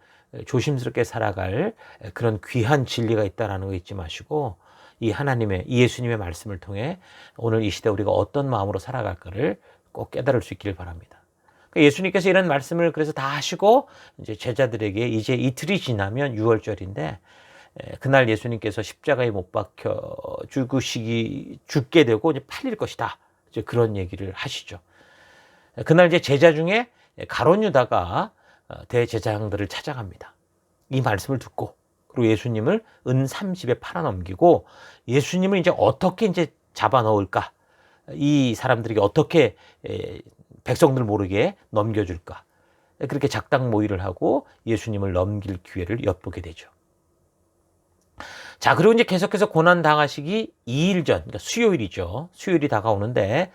조심스럽게 살아갈 그런 귀한 진리가 있다는 거 잊지 마시고 이 하나님의, 이 예수님의 말씀을 통해 오늘 이 시대 우리가 어떤 마음으로 살아갈까를 꼭 깨달을 수 있기를 바랍니다. 예수님께서 이런 말씀을 그래서 다 하시고 이제 제자들에게 이제 이틀이 지나면 유월절인데 그날 예수님께서 십자가에 못 박혀 죽게 되고 이제 팔릴 것이다. 이제 그런 얘기를 하시죠. 그날 이제 제자 중에 가룟 유다가 대제사장들을 찾아갑니다. 이 말씀을 듣고 그리고 예수님을 은 30에 팔아넘기고 예수님을 이제 어떻게 이제 잡아 넣을까? 이 사람들에게 어떻게 백성들 모르게 넘겨줄까? 그렇게 작당 모의를 하고 예수님을 넘길 기회를 엿보게 되죠. 자, 그리고 이제 계속해서 고난 당하시기 2일 전, 그러니까 수요일이죠. 수요일이 다가오는데,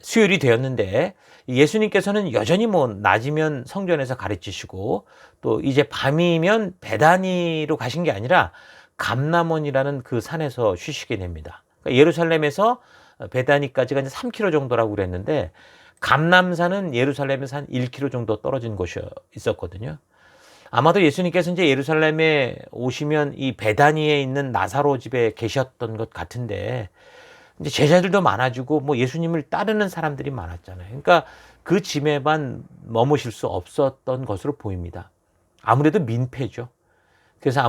수요일이 되었는데, 예수님께서는 여전히 낮이면 성전에서 가르치시고, 또 이제 밤이면 베다니로 가신 게 아니라 감람원이라는 그 산에서 쉬시게 됩니다. 그러니까 예루살렘에서 베다니까지가 이제 3km 정도라고 그랬는데, 감람산은 예루살렘에서 한 1km 정도 떨어진 곳이 있었거든요. 아마도 예수님께서 이제 예루살렘에 오시면 이 베다니에 있는 나사로 집에 계셨던 것 같은데, 이제 제자들도 많아지고 뭐 예수님을 따르는 사람들이 많았잖아요. 그러니까 그 집에만 머무실 수 없었던 것으로 보입니다. 아무래도 민폐죠. 그래서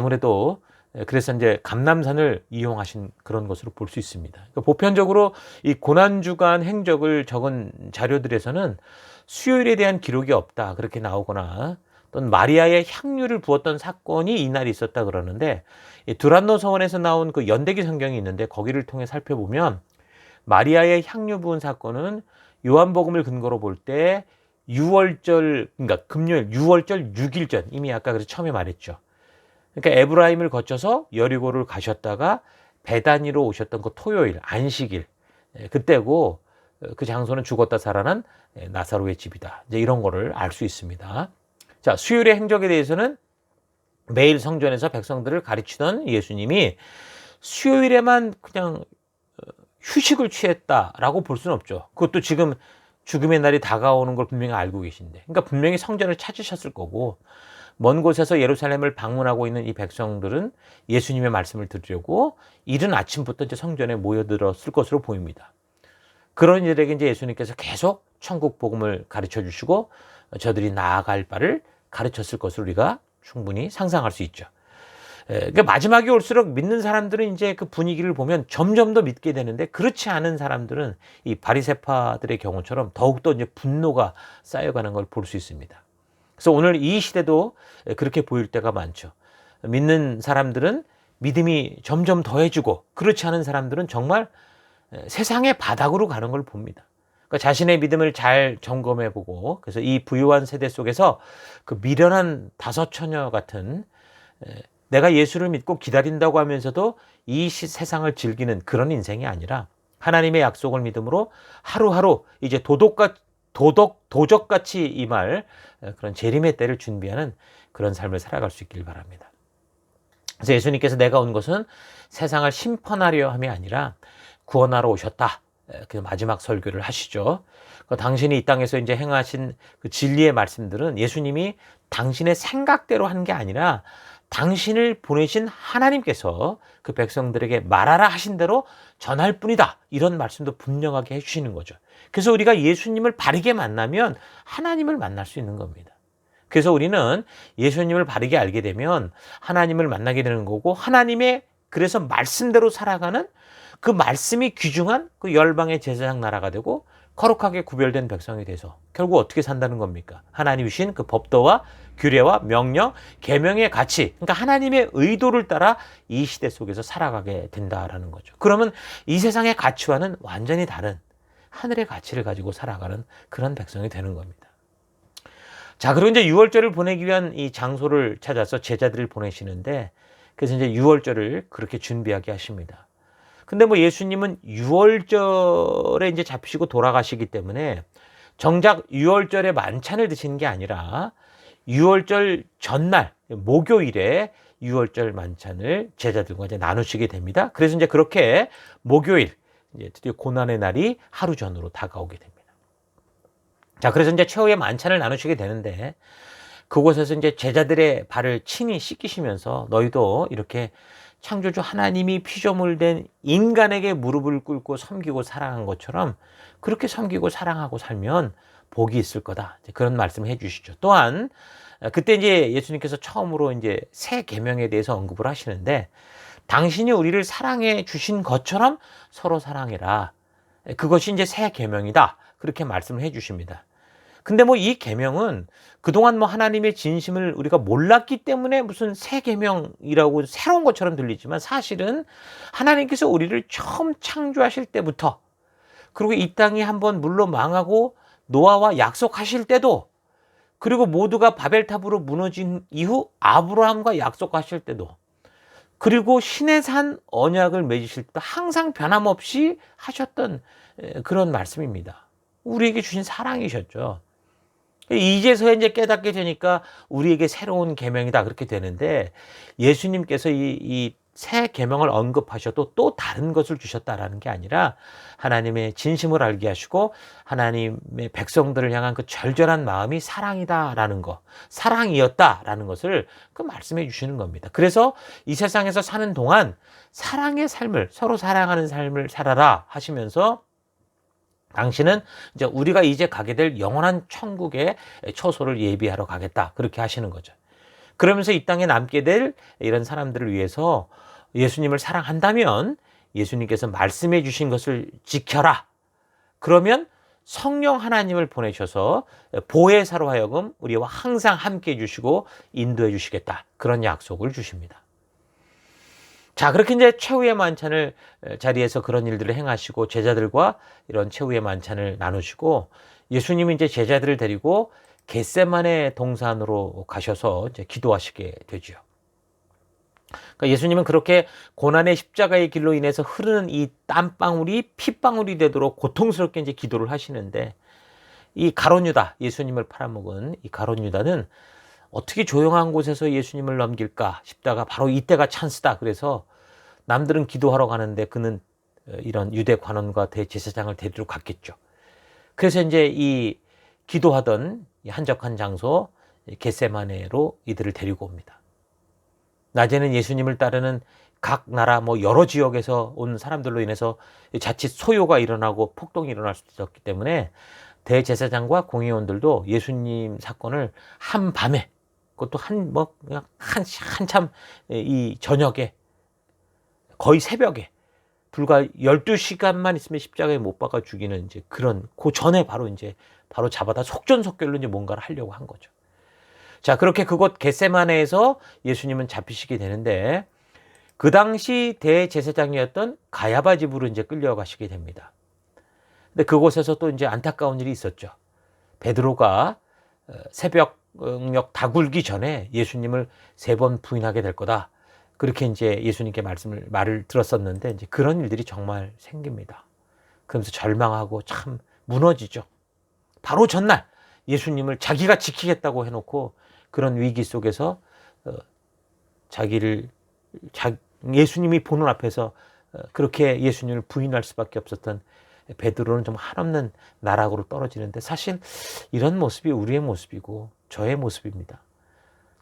그래서 이제 감람산을 이용하신 그런 것으로 볼 수 있습니다. 그러니까 보편적으로 이 고난주간 행적을 적은 자료들에서는 수요일에 대한 기록이 없다 그렇게 나오거나, 또는 마리아의 향유를 부었던 사건이 이날이 있었다 그러는데, 두란노 서원에서 나온 그 연대기 성경이 있는데 거기를 통해 살펴보면 마리아의 향유 부은 사건은 요한복음을 근거로 볼 때 6월절, 그러니까 금요일 6월절 6일 전, 이미 아까 그래서 처음에 말했죠. 그러니까 에브라임을 거쳐서 여리고를 가셨다가 베다니로 오셨던 그 토요일, 안식일, 그때고, 그 장소는 죽었다 살아난 나사로의 집이다. 이제 이런 거를 알 수 있습니다. 자, 수요일의 행적에 대해서는 매일 성전에서 백성들을 가르치던 예수님이 수요일에만 그냥 휴식을 취했다라고 볼 수는 없죠. 그것도 지금 죽음의 날이 다가오는 걸 분명히 알고 계신데, 그러니까 분명히 성전을 찾으셨을 거고, 먼 곳에서 예루살렘을 방문하고 있는 이 백성들은 예수님의 말씀을 들으려고 이른 아침부터 이제 성전에 모여들었을 것으로 보입니다. 그런 이들에게 이제 예수님께서 계속 천국 복음을 가르쳐 주시고 저들이 나아갈 바를 가르쳤을 것을 우리가 충분히 상상할 수 있죠. 그러니까 마지막이 올수록 믿는 사람들은 이제 그 분위기를 보면 점점 더 믿게 되는데, 그렇지 않은 사람들은 이 바리새파들의 경우처럼 더욱더 이제 분노가 쌓여가는 걸 볼 수 있습니다. 그래서 오늘 이 시대도 그렇게 보일 때가 많죠. 믿는 사람들은 믿음이 점점 더해지고, 그렇지 않은 사람들은 정말 세상의 바닥으로 가는 걸 봅니다. 그러니까 자신의 믿음을 잘 점검해보고, 그래서 이 부유한 세대 속에서 그 미련한 다섯 처녀 같은, 내가 예수를 믿고 기다린다고 하면서도 이 세상을 즐기는 그런 인생이 아니라 하나님의 약속을 믿음으로 하루하루 이제 도적같이 임할 그런 재림의 때를 준비하는 그런 삶을 살아갈 수 있길 바랍니다. 그래서 예수님께서 내가 온 것은 세상을 심판하려 함이 아니라 구원하러 오셨다. 그 마지막 설교를 하시죠. 당신이 이 땅에서 이제 행하신 그 진리의 말씀들은 예수님이 당신의 생각대로 한 게 아니라 당신을 보내신 하나님께서 그 백성들에게 말하라 하신 대로 전할 뿐이다. 이런 말씀도 분명하게 해주시는 거죠. 그래서 우리가 예수님을 바르게 만나면 하나님을 만날 수 있는 겁니다. 그래서 우리는 예수님을 바르게 알게 되면 하나님을 만나게 되는 거고, 하나님의 그래서 말씀대로 살아가는 그 말씀이 귀중한 그 열방의 제사장 나라가 되고 거룩하게 구별된 백성이 돼서 결국 어떻게 산다는 겁니까? 하나님이 주신 그 법도와 규례와 명령, 계명의 가치, 그러니까 하나님의 의도를 따라 이 시대 속에서 살아가게 된다라는 거죠. 그러면 이 세상의 가치와는 완전히 다른 하늘의 가치를 가지고 살아가는 그런 백성이 되는 겁니다. 자, 그리고 이제 유월절을 보내기 위한 이 장소를 찾아서 제자들을 보내시는데, 그래서 이제 유월절을 그렇게 준비하게 하십니다. 근데 뭐 예수님은 유월절에 이제 잡히시고 돌아가시기 때문에 정작 유월절에 만찬을 드시는 게 아니라 유월절 전날 목요일에 유월절 만찬을 제자들과 이제 나누시게 됩니다. 그래서 이제 그렇게 목요일 이제 드디어 고난의 날이 하루 전으로 다가오게 됩니다. 자, 그래서 이제 최후의 만찬을 나누시게 되는데, 그곳에서 이제 제자들의 발을 친히 씻기시면서 너희도 이렇게 창조주 하나님이 피조물 된 인간에게 무릎을 꿇고 섬기고 사랑한 것처럼 그렇게 섬기고 사랑하고 살면 복이 있을 거다. 그런 말씀을 해주시죠. 또한 그때 이제 예수님께서 처음으로 이제 새 계명에 대해서 언급을 하시는데, 당신이 우리를 사랑해 주신 것처럼 서로 사랑해라. 그것이 이제 새 계명이다. 그렇게 말씀을 해주십니다. 근데 뭐 이 계명은 그동안 뭐 하나님의 진심을 우리가 몰랐기 때문에 무슨 새 계명이라고 새로운 것처럼 들리지만, 사실은 하나님께서 우리를 처음 창조하실 때부터, 그리고 이 땅이 한번 물로 망하고 노아와 약속하실 때도, 그리고 모두가 바벨탑으로 무너진 이후 아브라함과 약속하실 때도, 그리고 신의 산 언약을 맺으실 때도 항상 변함없이 하셨던 그런 말씀입니다. 우리에게 주신 사랑이셨죠. 이제서야 이제 깨닫게 되니까 우리에게 새로운 계명이다 그렇게 되는데, 예수님께서 이 새 계명을 언급하셔도 또 다른 것을 주셨다라는 게 아니라 하나님의 진심을 알게 하시고 하나님의 백성들을 향한 그 절절한 마음이 사랑이다라는 거, 사랑이었다라는 것을 그 말씀해 주시는 겁니다. 그래서 이 세상에서 사는 동안 사랑의 삶을, 서로 사랑하는 삶을 살아라 하시면서 당신은 이제 우리가 이제 가게 될 영원한 천국의 처소를 예비하러 가겠다, 그렇게 하시는 거죠. 그러면서 이 땅에 남게 될 이런 사람들을 위해서 예수님을 사랑한다면 예수님께서 말씀해 주신 것을 지켜라. 그러면 성령 하나님을 보내셔서 보혜사로 하여금 우리와 항상 함께 해주시고 인도해 주시겠다, 그런 약속을 주십니다. 자, 그렇게 이제 최후의 만찬을 자리에서 그런 일들을 행하시고 제자들과 이런 최후의 만찬을 나누시고 예수님이 이제 제자들을 데리고 겟세마네 동산으로 가셔서 이제 기도하시게 되죠. 그러니까 예수님은 그렇게 고난의 십자가의 길로 인해서 흐르는 이 땀방울이 핏방울이 되도록 고통스럽게 이제 기도를 하시는데, 이 가룟 유다, 예수님을 팔아먹은 이 가룟 유다는 어떻게 조용한 곳에서 예수님을 넘길까 싶다가 바로 이때가 찬스다. 그래서 남들은 기도하러 가는데 그는 이런 유대 관원과 대제사장을 데리러 갔겠죠. 그래서 이제 이 기도하던 이 한적한 장소 겟세마네로 이들을 데리고 옵니다. 낮에는 예수님을 따르는 각 나라 여러 지역에서 온 사람들로 인해서 자칫 소요가 일어나고 폭동이 일어날 수 있었기 때문에 대제사장과 공의원들도 예수님 사건을 한밤에, 그것도 한참 이 저녁에, 거의 새벽에, 불과 12시간만 있으면 십자가에 못 박아 죽이는 이제 그런, 그 전에 바로 잡아다 속전속결로 이제 뭔가를 하려고 한 거죠. 자, 그렇게 그곳 겟세마네에서 예수님은 잡히시게 되는데, 그 당시 대제사장이었던 가야바 집으로 이제 끌려가시게 됩니다. 근데 그곳에서 또 이제 안타까운 일이 있었죠. 베드로가 새벽녘 다굴기 전에 예수님을 3번 부인하게 될 거다, 그렇게 이제 예수님께 말을 들었었는데, 이제 그런 일들이 정말 생깁니다. 그러면서 절망하고 참 무너지죠. 바로 전날 예수님을 자기가 지키겠다고 해놓고 그런 위기 속에서 예수님이 보는 앞에서 그렇게 예수님을 부인할 수밖에 없었던 베드로는 좀 한없는 나락으로 떨어지는데, 사실 이런 모습이 우리의 모습이고 저의 모습입니다.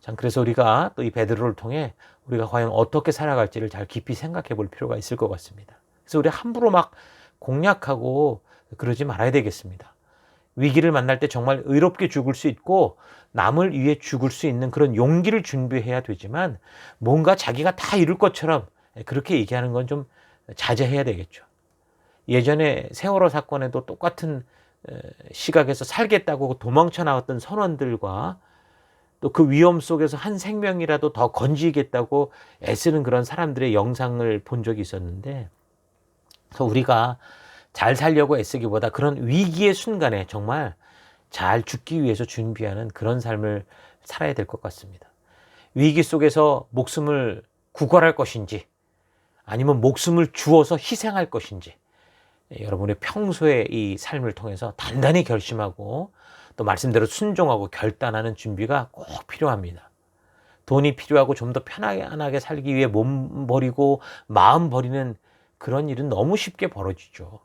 참, 그래서 우리가 또 이 베드로를 통해 우리가 과연 어떻게 살아갈지를 잘 깊이 생각해 볼 필요가 있을 것 같습니다. 그래서 우리 함부로 막 공략하고 그러지 말아야 되겠습니다. 위기를 만날 때 정말 의롭게 죽을 수 있고 남을 위해 죽을 수 있는 그런 용기를 준비해야 되지만, 뭔가 자기가 다 이룰 것처럼 그렇게 얘기하는 건 좀 자제해야 되겠죠. 예전에 세월호 사건에도 똑같은 시각에서 살겠다고 도망쳐 나왔던 선원들과 또 그 위험 속에서 한 생명이라도 더 건지겠다고 애쓰는 그런 사람들의 영상을 본 적이 있었는데, 그래서 우리가 잘 살려고 애쓰기보다 그런 위기의 순간에 정말 잘 죽기 위해서 준비하는 그런 삶을 살아야 될 것 같습니다. 위기 속에서 목숨을 구걸할 것인지 아니면 목숨을 주어서 희생할 것인지, 여러분의 평소의 이 삶을 통해서 단단히 결심하고 또 말씀대로 순종하고 결단하는 준비가 꼭 필요합니다. 돈이 필요하고 좀 더 편안하게 살기 위해 몸 버리고 마음 버리는 그런 일은 너무 쉽게 벌어지죠.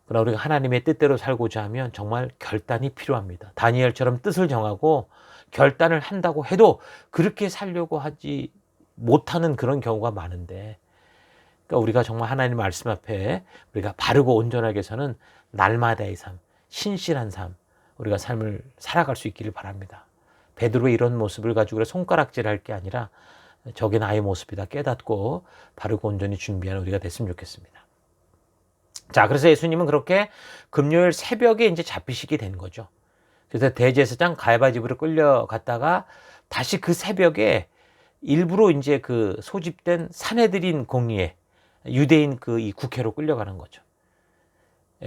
그러나 우리가 하나님의 뜻대로 살고자 하면 정말 결단이 필요합니다. 다니엘처럼 뜻을 정하고 결단을 한다고 해도 그렇게 살려고 하지 못하는 그런 경우가 많은데, 그러니까 우리가 정말 하나님 말씀 앞에 우리가 바르고 온전하게 서는 날마다의 삶, 신실한 삶, 우리가 삶을 살아갈 수 있기를 바랍니다. 베드로의 이런 모습을 가지고 손가락질할 게 아니라 저게 나의 모습이다 깨닫고 바르고 온전히 준비하는 우리가 됐으면 좋겠습니다. 자, 그래서 예수님은 그렇게 금요일 새벽에 이제 잡히시게 된 거죠. 그래서 대제사장 가야바 집으로 끌려갔다가 다시 그 새벽에 일부러 이제 그 소집된 산헤드린 공의회, 유대인 이 국회로 끌려가는 거죠.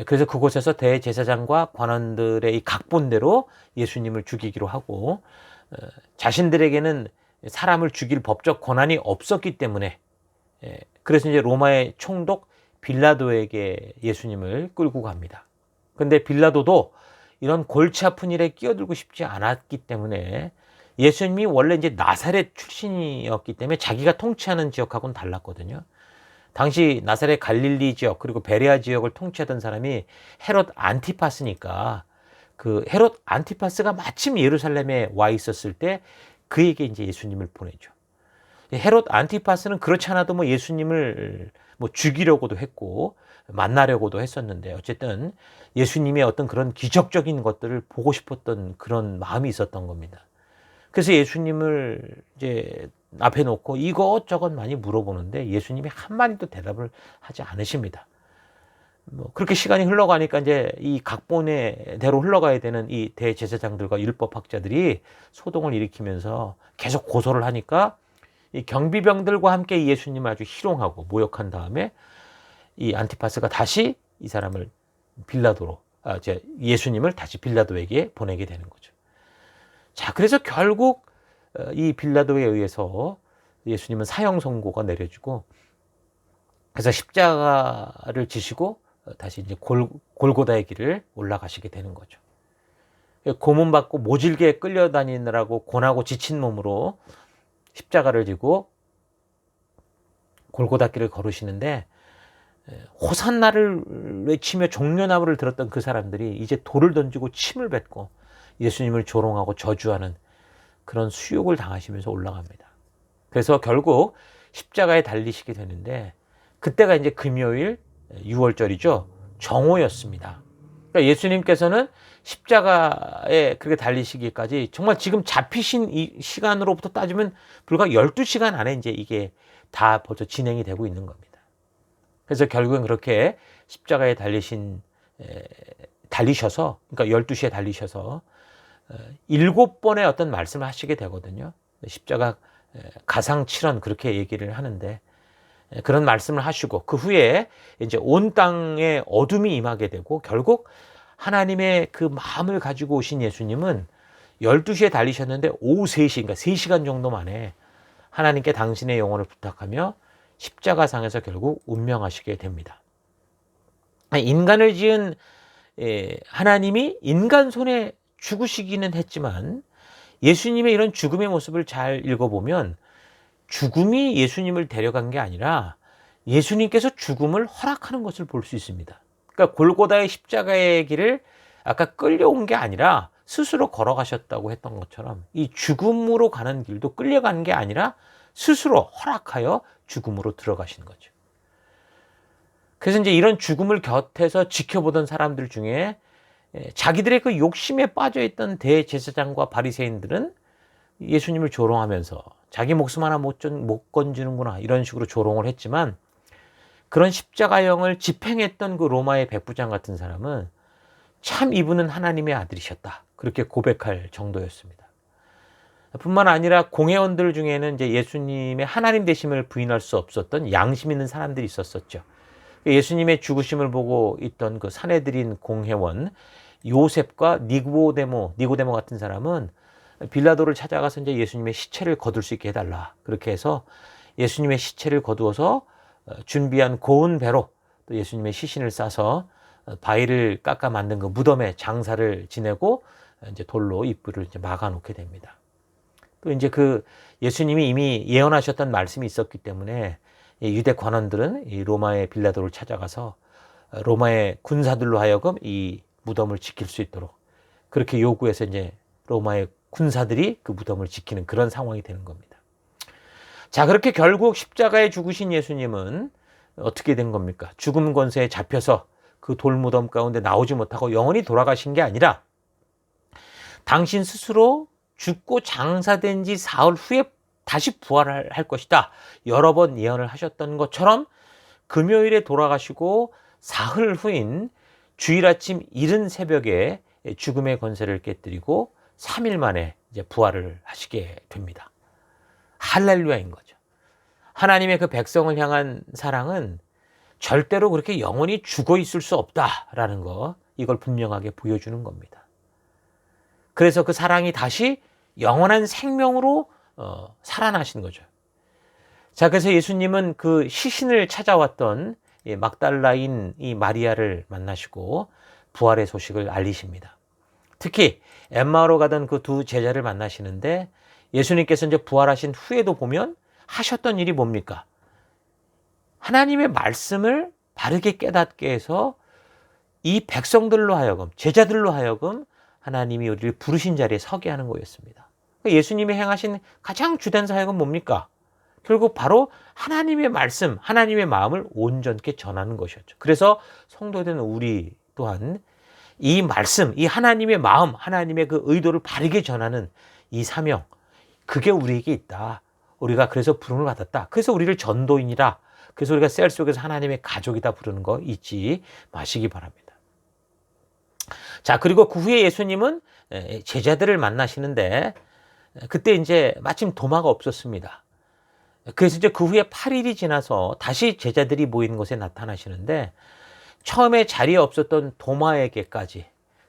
그래서 그곳에서 대제사장과 관원들의 이 각본대로 예수님을 죽이기로 하고, 자신들에게는 사람을 죽일 법적 권한이 없었기 때문에, 그래서 이제 로마의 총독 빌라도에게 예수님을 끌고 갑니다. 근데 빌라도도 이런 골치 아픈 일에 끼어들고 싶지 않았기 때문에 예수님이 원래 이제 나사렛 출신이었기 때문에 자기가 통치하는 지역하고는 달랐거든요. 당시 나사렛 갈릴리 지역 그리고 베레아 지역을 통치하던 사람이 헤롯 안티파스니까 그 헤롯 안티파스가 마침 예루살렘에 와 있었을 때 그에게 이제 예수님을 보내죠. 헤롯 안티파스는 그렇지 않아도 뭐 예수님을 뭐 죽이려고도 했고 만나려고도 했었는데 어쨌든 예수님의 어떤 그런 기적적인 것들을 보고 싶었던 그런 마음이 있었던 겁니다. 그래서 예수님을 이제 앞에 놓고 이것저것 많이 물어보는데 예수님이 한마디도 대답을 하지 않으십니다. 뭐 그렇게 시간이 흘러가니까 이제 이 각본대로 흘러가야 되는 이 대제사장들과 율법학자들이 소동을 일으키면서 계속 고소를 하니까 이 경비병들과 함께 예수님을 아주 희롱하고 모욕한 다음에 이 안티파스가 다시 이 사람을 예수님을 다시 빌라도에게 보내게 되는 거죠. 자, 그래서 결국 이 빌라도에 의해서 예수님은 사형 선고가 내려지고 그래서 십자가를 지시고 다시 이제 골고다의 길을 올라가시게 되는 거죠. 고문받고 모질게 끌려다니느라고 고나고 지친 몸으로 십자가를 지고 골고다 길을 걸으시는데 호산나를 외치며 종려나무를 들었던 그 사람들이 이제 돌을 던지고 침을 뱉고 예수님을 조롱하고 저주하는 그런 수욕을 당하시면서 올라갑니다. 그래서 결국 십자가에 달리시게 되는데 그때가 이제 금요일 6월절이죠. 정오였습니다. 그러니까 예수님께서는 십자가에 그렇게 달리시기까지 정말 지금 잡히신 이 시간으로부터 따지면 불과 12시간 안에 이제 이게 다 벌써 진행이 되고 있는 겁니다. 그래서 결국은 그렇게 십자가에 달리셔서 그러니까 12시에 달리셔서 7번의 어떤 말씀을 하시게 되거든요. 십자가 가상칠언 그렇게 얘기를 하는데 그런 말씀을 하시고 그 후에 이제 온 땅에 어둠이 임하게 되고 결국 하나님의 그 마음을 가지고 오신 예수님은 12시에 달리셨는데 오후 3시 그러니까 3시간 정도 만에 하나님께 당신의 영혼을 부탁하며 십자가상에서 결국 운명하시게 됩니다. 인간을 지은 하나님이 인간 손에 죽으시기는 했지만 예수님의 이런 죽음의 모습을 잘 읽어보면 죽음이 예수님을 데려간 게 아니라 예수님께서 죽음을 허락하는 것을 볼 수 있습니다. 그러니까 골고다의 십자가의 길을 아까 끌려온 게 아니라 스스로 걸어가셨다고 했던 것처럼 이 죽음으로 가는 길도 끌려가는 게 아니라 스스로 허락하여 죽음으로 들어가신 거죠. 그래서 이제 이런 죽음을 곁에서 지켜보던 사람들 중에 자기들의 그 욕심에 빠져있던 대제사장과 바리새인들은 예수님을 조롱하면서 자기 목숨 하나 못 건지는구나 이런 식으로 조롱을 했지만 그런 십자가형을 집행했던 그 로마의 백부장 같은 사람은 참 이분은 하나님의 아들이셨다 그렇게 고백할 정도였습니다. 뿐만 아니라 공회원들 중에는 이제 예수님의 하나님 되심을 부인할 수 없었던 양심 있는 사람들이 있었었죠. 예수님의 죽으심을 보고 있던 그 사내들인 공회원 요셉과 니고데모 같은 사람은 빌라도를 찾아가서 이제 예수님의 시체를 거둘 수 있게 해달라. 그렇게 해서 예수님의 시체를 거두어서 준비한 고운 배로 또 예수님의 시신을 싸서 바위를 깎아 만든 그 무덤에 장사를 지내고 이제 돌로 입구를 이제 막아 놓게 됩니다. 또 이제 그 예수님이 이미 예언하셨던 말씀이 있었기 때문에 유대 관원들은 이 로마의 빌라도를 찾아가서 로마의 군사들로 하여금 이 무덤을 지킬 수 있도록 그렇게 요구해서 이제 로마의 군사들이 그 무덤을 지키는 그런 상황이 되는 겁니다. 자, 그렇게 결국 십자가에 죽으신 예수님은 어떻게 된 겁니까? 죽음 권세에 잡혀서 그 돌무덤 가운데 나오지 못하고 영원히 돌아가신 게 아니라 당신 스스로 죽고 장사된 지 사흘 후에 다시 부활할 것이다. 여러 번 예언을 하셨던 것처럼 금요일에 돌아가시고 사흘 후인 주일 아침 이른 새벽에 죽음의 권세를 깨뜨리고 3일 만에 이제 부활을 하시게 됩니다. 할렐루야인 거죠. 하나님의 그 백성을 향한 사랑은 절대로 그렇게 영원히 죽어 있을 수 없다라는 거, 이걸 분명하게 보여주는 겁니다. 그래서 그 사랑이 다시 영원한 생명으로 살아나신 거죠. 자, 그래서 예수님은 그 시신을 찾아왔던 막달라인 이 마리아를 만나시고 부활의 소식을 알리십니다. 특히 엠마오로 가던 그 두 제자를 만나시는데 예수님께서 이제 부활하신 후에도 보면 하셨던 일이 뭡니까? 하나님의 말씀을 바르게 깨닫게 해서 이 백성들로 하여금, 제자들로 하여금 하나님이 우리를 부르신 자리에 서게 하는 거였습니다. 예수님이 행하신 가장 주된 사역은 뭡니까? 결국 바로 하나님의 말씀, 하나님의 마음을 온전케 전하는 것이었죠. 그래서 성도된 우리 또한 이 말씀, 이 하나님의 마음, 하나님의 그 의도를 바르게 전하는 이 사명, 그게 우리에게 있다. 우리가 그래서 부름을 받았다. 그래서 우리를 전도인이라, 그래서 우리가 셀 속에서 하나님의 가족이다 부르는 거 잊지 마시기 바랍니다. 자, 그리고 그 후에 예수님은 제자들을 만나시는데 그때 이제 마침 도마가 없었습니다. 그래서 이제 그 후에 8일이 지나서 다시 제자들이 모인 곳에 나타나시는데 처음에 자리에 없었던 도마에게까지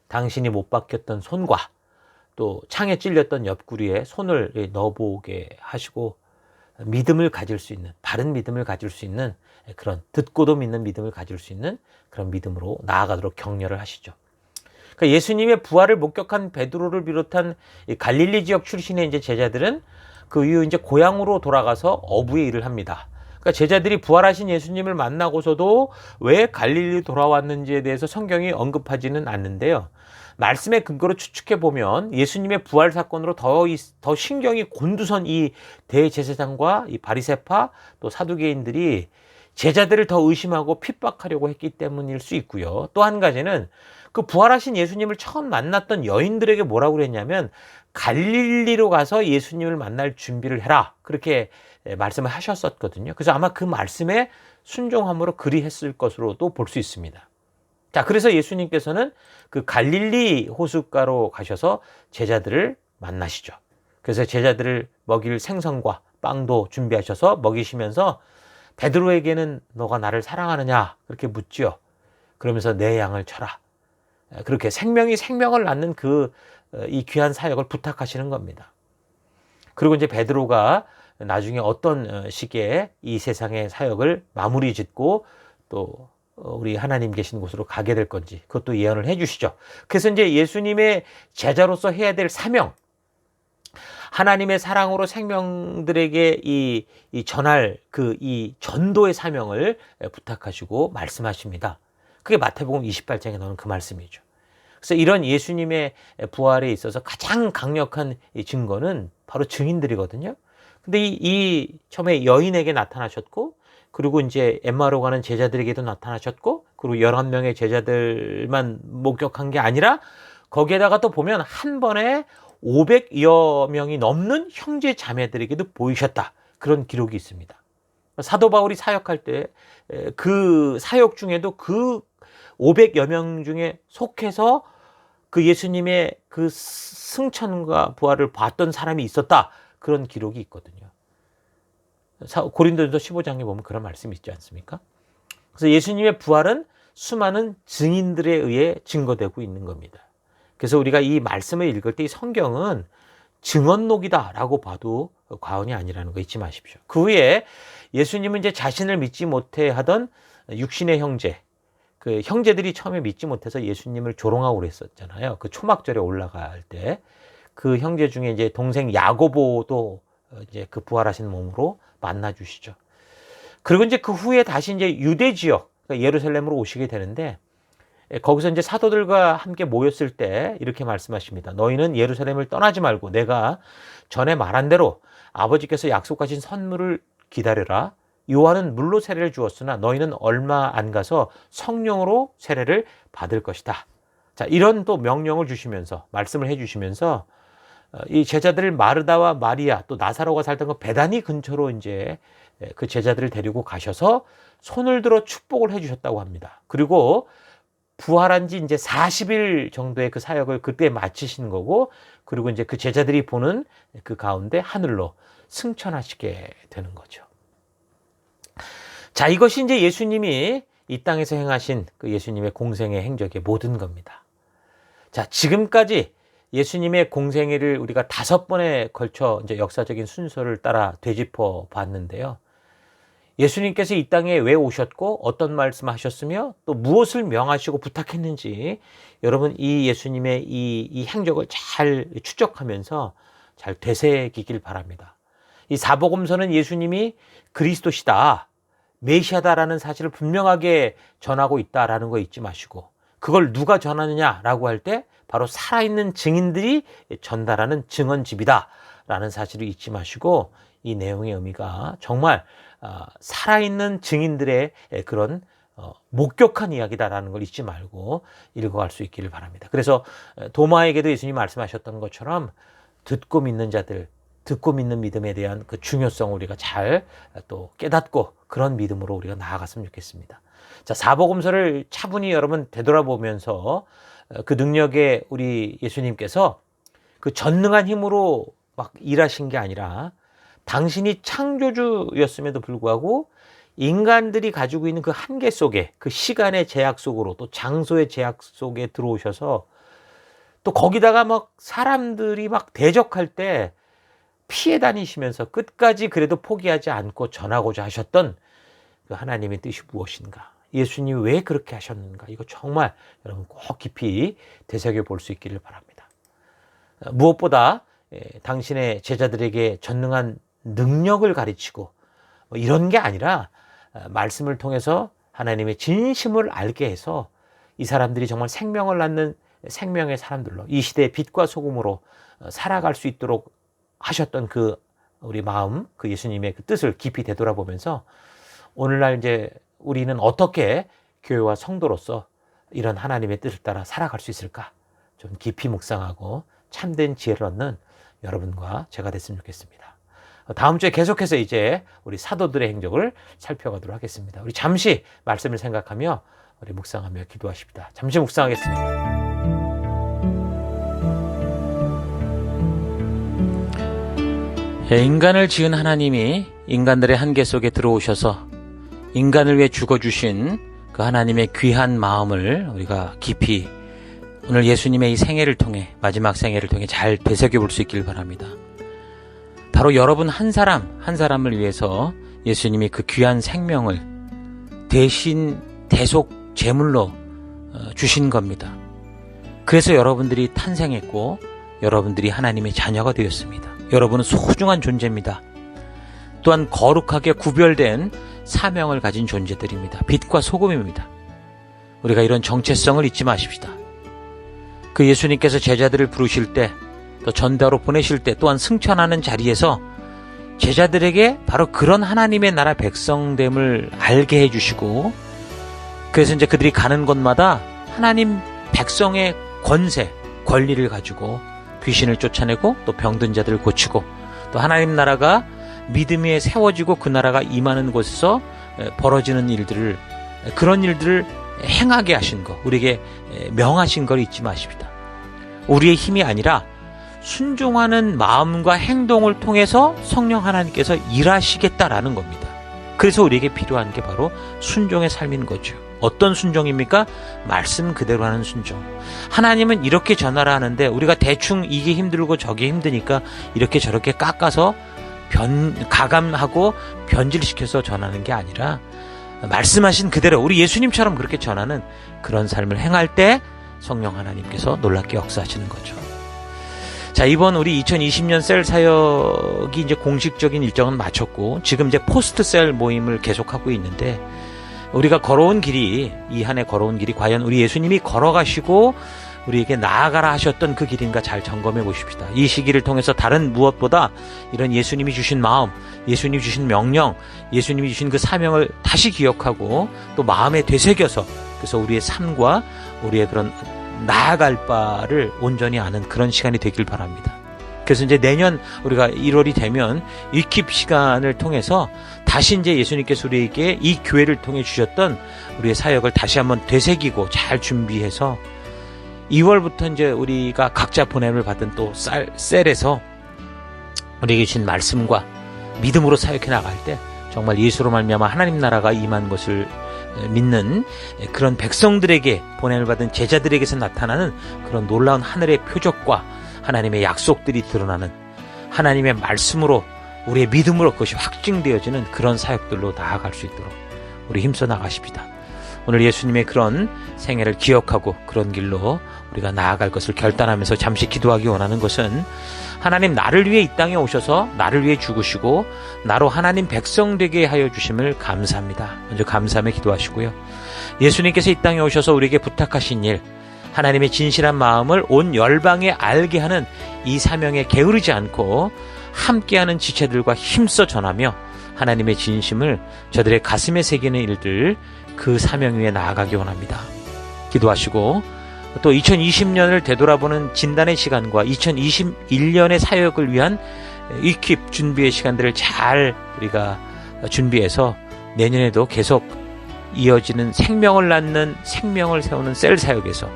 당신이 못 박혔던 손과 또 창에 찔렸던 옆구리에 손을 넣어보게 하시고 믿음을 가질 수 있는, 바른 믿음을 가질 수 있는 그런, 듣고도 믿는 믿음을 가질 수 있는 그런 믿음으로 나아가도록 격려를 하시죠. 그러니까 예수님의 부활을 목격한 베드로를 비롯한 이 갈릴리 지역 출신의 이제 제자들은 그 이후 이제 고향으로 돌아가서 어부의 일을 합니다. 그러니까 제자들이 부활하신 예수님을 만나고서도 왜 갈릴리 돌아왔는지에 대해서 성경이 언급하지는 않는데요. 말씀의 근거로 추측해 보면 예수님의 부활 사건으로 더 신경이 곤두선 이 대제사장과 이 바리새파 또 사두개인들이 제자들을 더 의심하고 핍박하려고 했기 때문일 수 있고요. 또 한 가지는 그 부활하신 예수님을 처음 만났던 여인들에게 뭐라고 그랬냐면 갈릴리로 가서 예수님을 만날 준비를 해라. 그렇게 말씀을 하셨었거든요. 그래서 아마 그 말씀에 순종함으로 그리했을 것으로도 볼 수 있습니다. 자, 그래서 예수님께서는 그 갈릴리 호숫가로 가셔서 제자들을 만나시죠. 그래서 제자들을 먹일 생선과 빵도 준비하셔서 먹이시면서 베드로에게는 너가 나를 사랑하느냐 그렇게 묻지요. 그러면서 내 양을 쳐라. 그렇게 생명이 생명을 낳는 이 귀한 사역을 부탁하시는 겁니다. 그리고 이제 베드로가 나중에 어떤 시기에 이 세상의 사역을 마무리 짓고 또 우리 하나님 계신 곳으로 가게 될 건지 그것도 예언을 해 주시죠. 그래서 이제 예수님의 제자로서 해야 될 사명, 하나님의 사랑으로 생명들에게 이 전할 이 전도의 사명을 부탁하시고 말씀하십니다. 그게 마태복음 28장에 나오는 그 말씀이죠. 그래서 이런 예수님의 부활에 있어서 가장 강력한 이 증거는 바로 증인들이거든요. 근데 이 처음에 여인에게 나타나셨고, 그리고 이제 엠마오로 가는 제자들에게도 나타나셨고, 그리고 11명의 제자들만 목격한 게 아니라 거기에다가 또 보면 한 번에 500여 명이 넘는 형제 자매들에게도 보이셨다. 그런 기록이 있습니다. 사도 바울이 사역할 때 그 사역 중에도 그 500여 명 중에 속해서 그 예수님의 그 승천과 부활을 봤던 사람이 있었다. 그런 기록이 있거든요. 고린도전서 15장에 보면 그런 말씀이 있지 않습니까? 그래서 예수님의 부활은 수많은 증인들에 의해 증거되고 있는 겁니다. 그래서 우리가 이 말씀을 읽을 때 이 성경은 증언록이다라고 봐도 과언이 아니라는 거 잊지 마십시오. 그 후에 예수님은 이제 자신을 믿지 못해 하던 육신의 형제, 그 형제들이 처음에 믿지 못해서 예수님을 조롱하고 그랬었잖아요. 그 초막절에 올라갈 때 그 형제 중에 이제 동생 야고보도 이제 그 부활하신 몸으로 만나 주시죠. 그리고 이제 그 후에 다시 이제 유대 지역, 그러니까 예루살렘으로 오시게 되는데 거기서 이제 사도들과 함께 모였을 때 이렇게 말씀하십니다. 너희는 예루살렘을 떠나지 말고 내가 전에 말한 대로 아버지께서 약속하신 선물을 기다려라. 요한은 물로 세례를 주었으나 너희는 얼마 안 가서 성령으로 세례를 받을 것이다. 자, 이런 또 명령을 주시면서 말씀을 해주시면서 이 제자들 마르다와 마리아 또 나사로가 살던 그 베다니 근처로 이제 그 제자들을 데리고 가셔서 손을 들어 축복을 해주셨다고 합니다. 그리고 부활한 지 이제 40일 정도의 그 사역을 그때 마치신 거고, 그리고 이제 그 제자들이 보는 그 가운데 하늘로 승천하시게 되는 거죠. 자, 이것이 이제 예수님이 이 땅에서 행하신 그 예수님의 공생의 행적의 모든 겁니다. 자, 지금까지 예수님의 공생애를 우리가 5번에 걸쳐 이제 역사적인 순서를 따라 되짚어 봤는데요. 예수님께서 이 땅에 왜 오셨고 어떤 말씀을 하셨으며 또 무엇을 명하시고 부탁했는지 여러분 이 예수님의 이 행적을 잘 추적하면서 잘 되새기길 바랍니다. 이 사복음서는 예수님이 그리스도시다, 메시아다라는 사실을 분명하게 전하고 있다라는 거 잊지 마시고, 그걸 누가 전하느냐라고 할 때 바로 살아있는 증인들이 전달하는 증언집이다라는 사실을 잊지 마시고, 이 내용의 의미가 정말 살아있는 증인들의 그런 목격한 이야기다라는 걸 잊지 말고 읽어갈 수 있기를 바랍니다. 그래서 도마에게도 예수님 말씀하셨던 것처럼 듣고 믿는 자들, 듣고 믿는 믿음에 대한 그 중요성을 우리가 잘 또 깨닫고 그런 믿음으로 우리가 나아갔으면 좋겠습니다. 자, 사복음서를 차분히 여러분 되돌아보면서 그 능력에 우리 예수님께서 그 전능한 힘으로 막 일하신 게 아니라 당신이 창조주였음에도 불구하고 인간들이 가지고 있는 그 한계 속에, 그 시간의 제약 속으로, 또 장소의 제약 속에 들어오셔서 또 거기다가 막 사람들이 막 대적할 때 피해 다니시면서 끝까지 그래도 포기하지 않고 전하고자 하셨던 그 하나님의 뜻이 무엇인가? 예수님이 왜 그렇게 하셨는가? 이거 정말 여러분 꼭 깊이 되새겨 볼 수 있기를 바랍니다. 무엇보다 당신의 제자들에게 전능한 능력을 가르치고 뭐 이런 게 아니라 말씀을 통해서 하나님의 진심을 알게 해서 이 사람들이 정말 생명을 낳는 생명의 사람들로, 이 시대의 빛과 소금으로 살아갈 수 있도록 하셨던 그 우리 마음, 그 예수님의 그 뜻을 깊이 되돌아보면서 오늘날 이제 우리는 어떻게 교회와 성도로서 이런 하나님의 뜻을 따라 살아갈 수 있을까? 좀 깊이 묵상하고 참된 지혜를 얻는 여러분과 제가 됐으면 좋겠습니다. 다음 주에 계속해서 이제 우리 사도들의 행적을 살펴가도록 하겠습니다. 우리 잠시 말씀을 생각하며 우리 묵상하며 기도하십니다. 잠시 묵상하겠습니다. 인간을 지은 하나님이 인간들의 한계 속에 들어오셔서 인간을 위해 죽어주신 그 하나님의 귀한 마음을 우리가 깊이 오늘 예수님의 이 생애를 통해, 마지막 생애를 통해 잘 되새겨 볼 수 있길 바랍니다. 바로 여러분 한 사람 한 사람을 위해서 예수님이 그 귀한 생명을 대신 대속 제물로 주신 겁니다. 그래서 여러분들이 탄생했고 여러분들이 하나님의 자녀가 되었습니다. 여러분은 소중한 존재입니다. 또한 거룩하게 구별된 사명을 가진 존재들입니다. 빛과 소금입니다. 우리가 이런 정체성을 잊지 마십시다. 그 예수님께서 제자들을 부르실 때, 또 전도하러 보내실 때, 또한 승천하는 자리에서 제자들에게 바로 그런 하나님의 나라 백성됨을 알게 해주시고, 그래서 이제 그들이 가는 곳마다 하나님 백성의 권세, 권리를 가지고 귀신을 쫓아내고 또 병든 자들을 고치고, 또 하나님 나라가 믿음 위에 세워지고 그 나라가 임하는 곳에서 벌어지는 일들을, 그런 일들을 행하게 하신 거, 우리에게 명하신 걸 잊지 마십시다. 우리의 힘이 아니라 순종하는 마음과 행동을 통해서 성령 하나님께서 일하시겠다라는 겁니다. 그래서 우리에게 필요한 게 바로 순종의 삶인 거죠. 어떤 순종입니까? 말씀 그대로 하는 순종. 하나님은 이렇게 전하라 하는데 우리가 대충 이게 힘들고 저게 힘드니까 이렇게 저렇게 깎아서 가감하고 변질시켜서 전하는 게 아니라 말씀하신 그대로 우리 예수님처럼 그렇게 전하는 그런 삶을 행할 때 성령 하나님께서 놀랍게 역사하시는 거죠. 자, 이번 우리 2020년 셀 사역이 이제 공식적인 일정은 마쳤고 지금 이제 포스트 셀 모임을 계속하고 있는데, 우리가 걸어온 길이, 이 한 해 걸어온 길이 과연 우리 예수님이 걸어가시고 우리에게 나아가라 하셨던 그 길인가 잘 점검해 보십시다. 이 시기를 통해서 다른 무엇보다 이런 예수님이 주신 마음, 예수님이 주신 명령, 예수님이 주신 그 사명을 다시 기억하고 또 마음에 되새겨서, 그래서 우리의 삶과 우리의 그런 나아갈 바를 온전히 아는 그런 시간이 되길 바랍니다. 그래서 이제 내년 우리가 1월이 되면 위킵 시간을 통해서 다시 이제 예수님께서 우리에게 이 교회를 통해 주셨던 우리의 사역을 다시 한번 되새기고 잘 준비해서 2월부터 이제 우리가 각자 보냄을 받은 또 셀에서 우리에게 주신 말씀과 믿음으로 사역해 나갈 때 정말 예수로 말미암아 하나님 나라가 임한 것을 믿는 그런 백성들에게 보냄을 받은 제자들에게서 나타나는 그런 놀라운 하늘의 표적과 하나님의 약속들이 드러나는, 하나님의 말씀으로 우리의 믿음으로 그것이 확증되어지는 그런 사역들로 나아갈 수 있도록 우리 힘써 나가십니다. 오늘 예수님의 그런 생애를 기억하고 그런 길로 우리가 나아갈 것을 결단하면서 잠시 기도하기 원하는 것은, 하나님, 나를 위해 이 땅에 오셔서 나를 위해 죽으시고 나로 하나님 백성 되게 하여 주심을 감사합니다. 먼저 감사하며 기도하시고요. 예수님께서 이 땅에 오셔서 우리에게 부탁하신 일, 하나님의 진실한 마음을 온 열방에 알게 하는 이 사명에 게으르지 않고 함께하는 지체들과 힘써 전하며 하나님의 진심을 저들의 가슴에 새기는 일들, 그 사명 위에 나아가기 원합니다. 기도하시고, 또 2020년을 되돌아보는 진단의 시간과 2021년의 사역을 위한 익힙 준비의 시간들을 잘 우리가 준비해서 내년에도 계속 이어지는 생명을 낳는, 생명을 세우는 셀 사역에서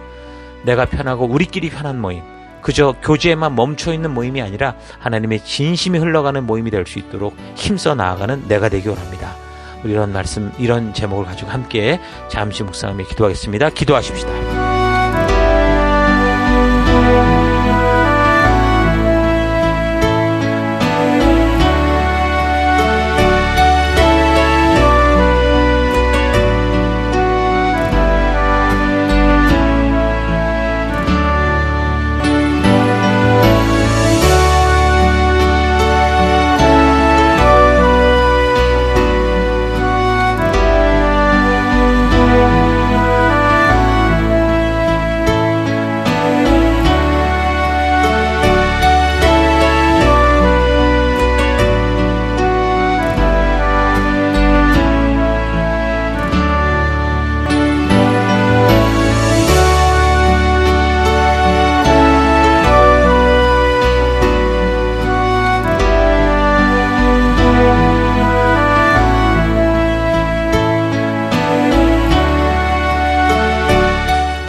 내가 편하고 우리끼리 편한 모임, 그저 교제에만 멈춰있는 모임이 아니라 하나님의 진심이 흘러가는 모임이 될 수 있도록 힘써 나아가는 내가 되기 원합니다. 우리 이런 말씀, 이런 제목을 가지고 함께 잠시 묵상하며 기도하겠습니다. 기도하십시다.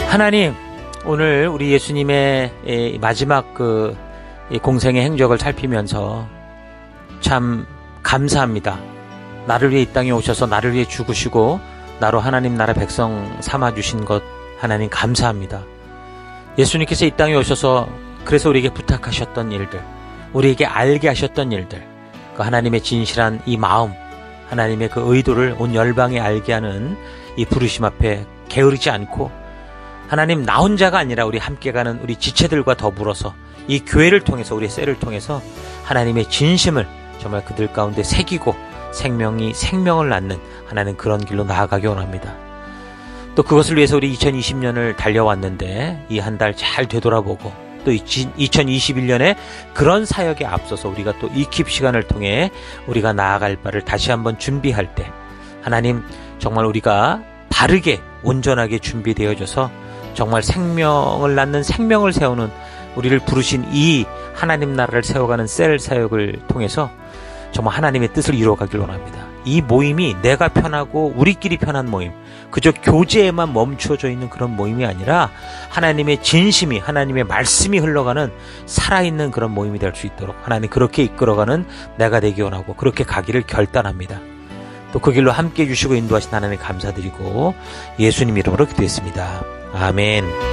하나님, 오늘 우리 예수님의 마지막 공생의 행적을 살피면서 참 감사합니다. 나를 위해 이 땅에 오셔서 나를 위해 죽으시고 나로 하나님 나라 백성 삼아주신 것, 하나님 감사합니다. 예수님께서 이 땅에 오셔서 그래서 우리에게 부탁하셨던 일들, 우리에게 알게 하셨던 일들, 그 하나님의 진실한 이 마음, 하나님의 그 의도를 온 열방에 알게 하는 이 부르심 앞에 게으르지 않고, 하나님, 나 혼자가 아니라 우리 함께 가는 우리 지체들과 더불어서 이 교회를 통해서, 우리 셀을 통해서 하나님의 진심을 정말 그들 가운데 새기고 생명이 생명을 낳는 하나님 그런 길로 나아가기 원합니다. 또 그것을 위해서 우리 2020년을 달려왔는데 이 한 달 잘 되돌아보고 또 2021년에 그런 사역에 앞서서 우리가 또 익힙 시간을 통해 우리가 나아갈 바를 다시 한번 준비할 때, 하나님 정말 우리가 바르게 온전하게 준비되어져서 정말 생명을 낳는, 생명을 세우는, 우리를 부르신 이 하나님 나라를 세워가는 셀 사역을 통해서 정말 하나님의 뜻을 이루어가길 원합니다. 이 모임이 내가 편하고 우리끼리 편한 모임, 그저 교제에만 멈춰져 있는 그런 모임이 아니라 하나님의 진심이, 하나님의 말씀이 흘러가는 살아있는 그런 모임이 될 수 있도록 하나님 그렇게 이끌어가는 내가 되기 원하고 그렇게 가기를 결단합니다. 또 그 길로 함께 해주시고 인도하신 하나님 감사드리고 예수님 이름으로 기도했습니다. 아멘.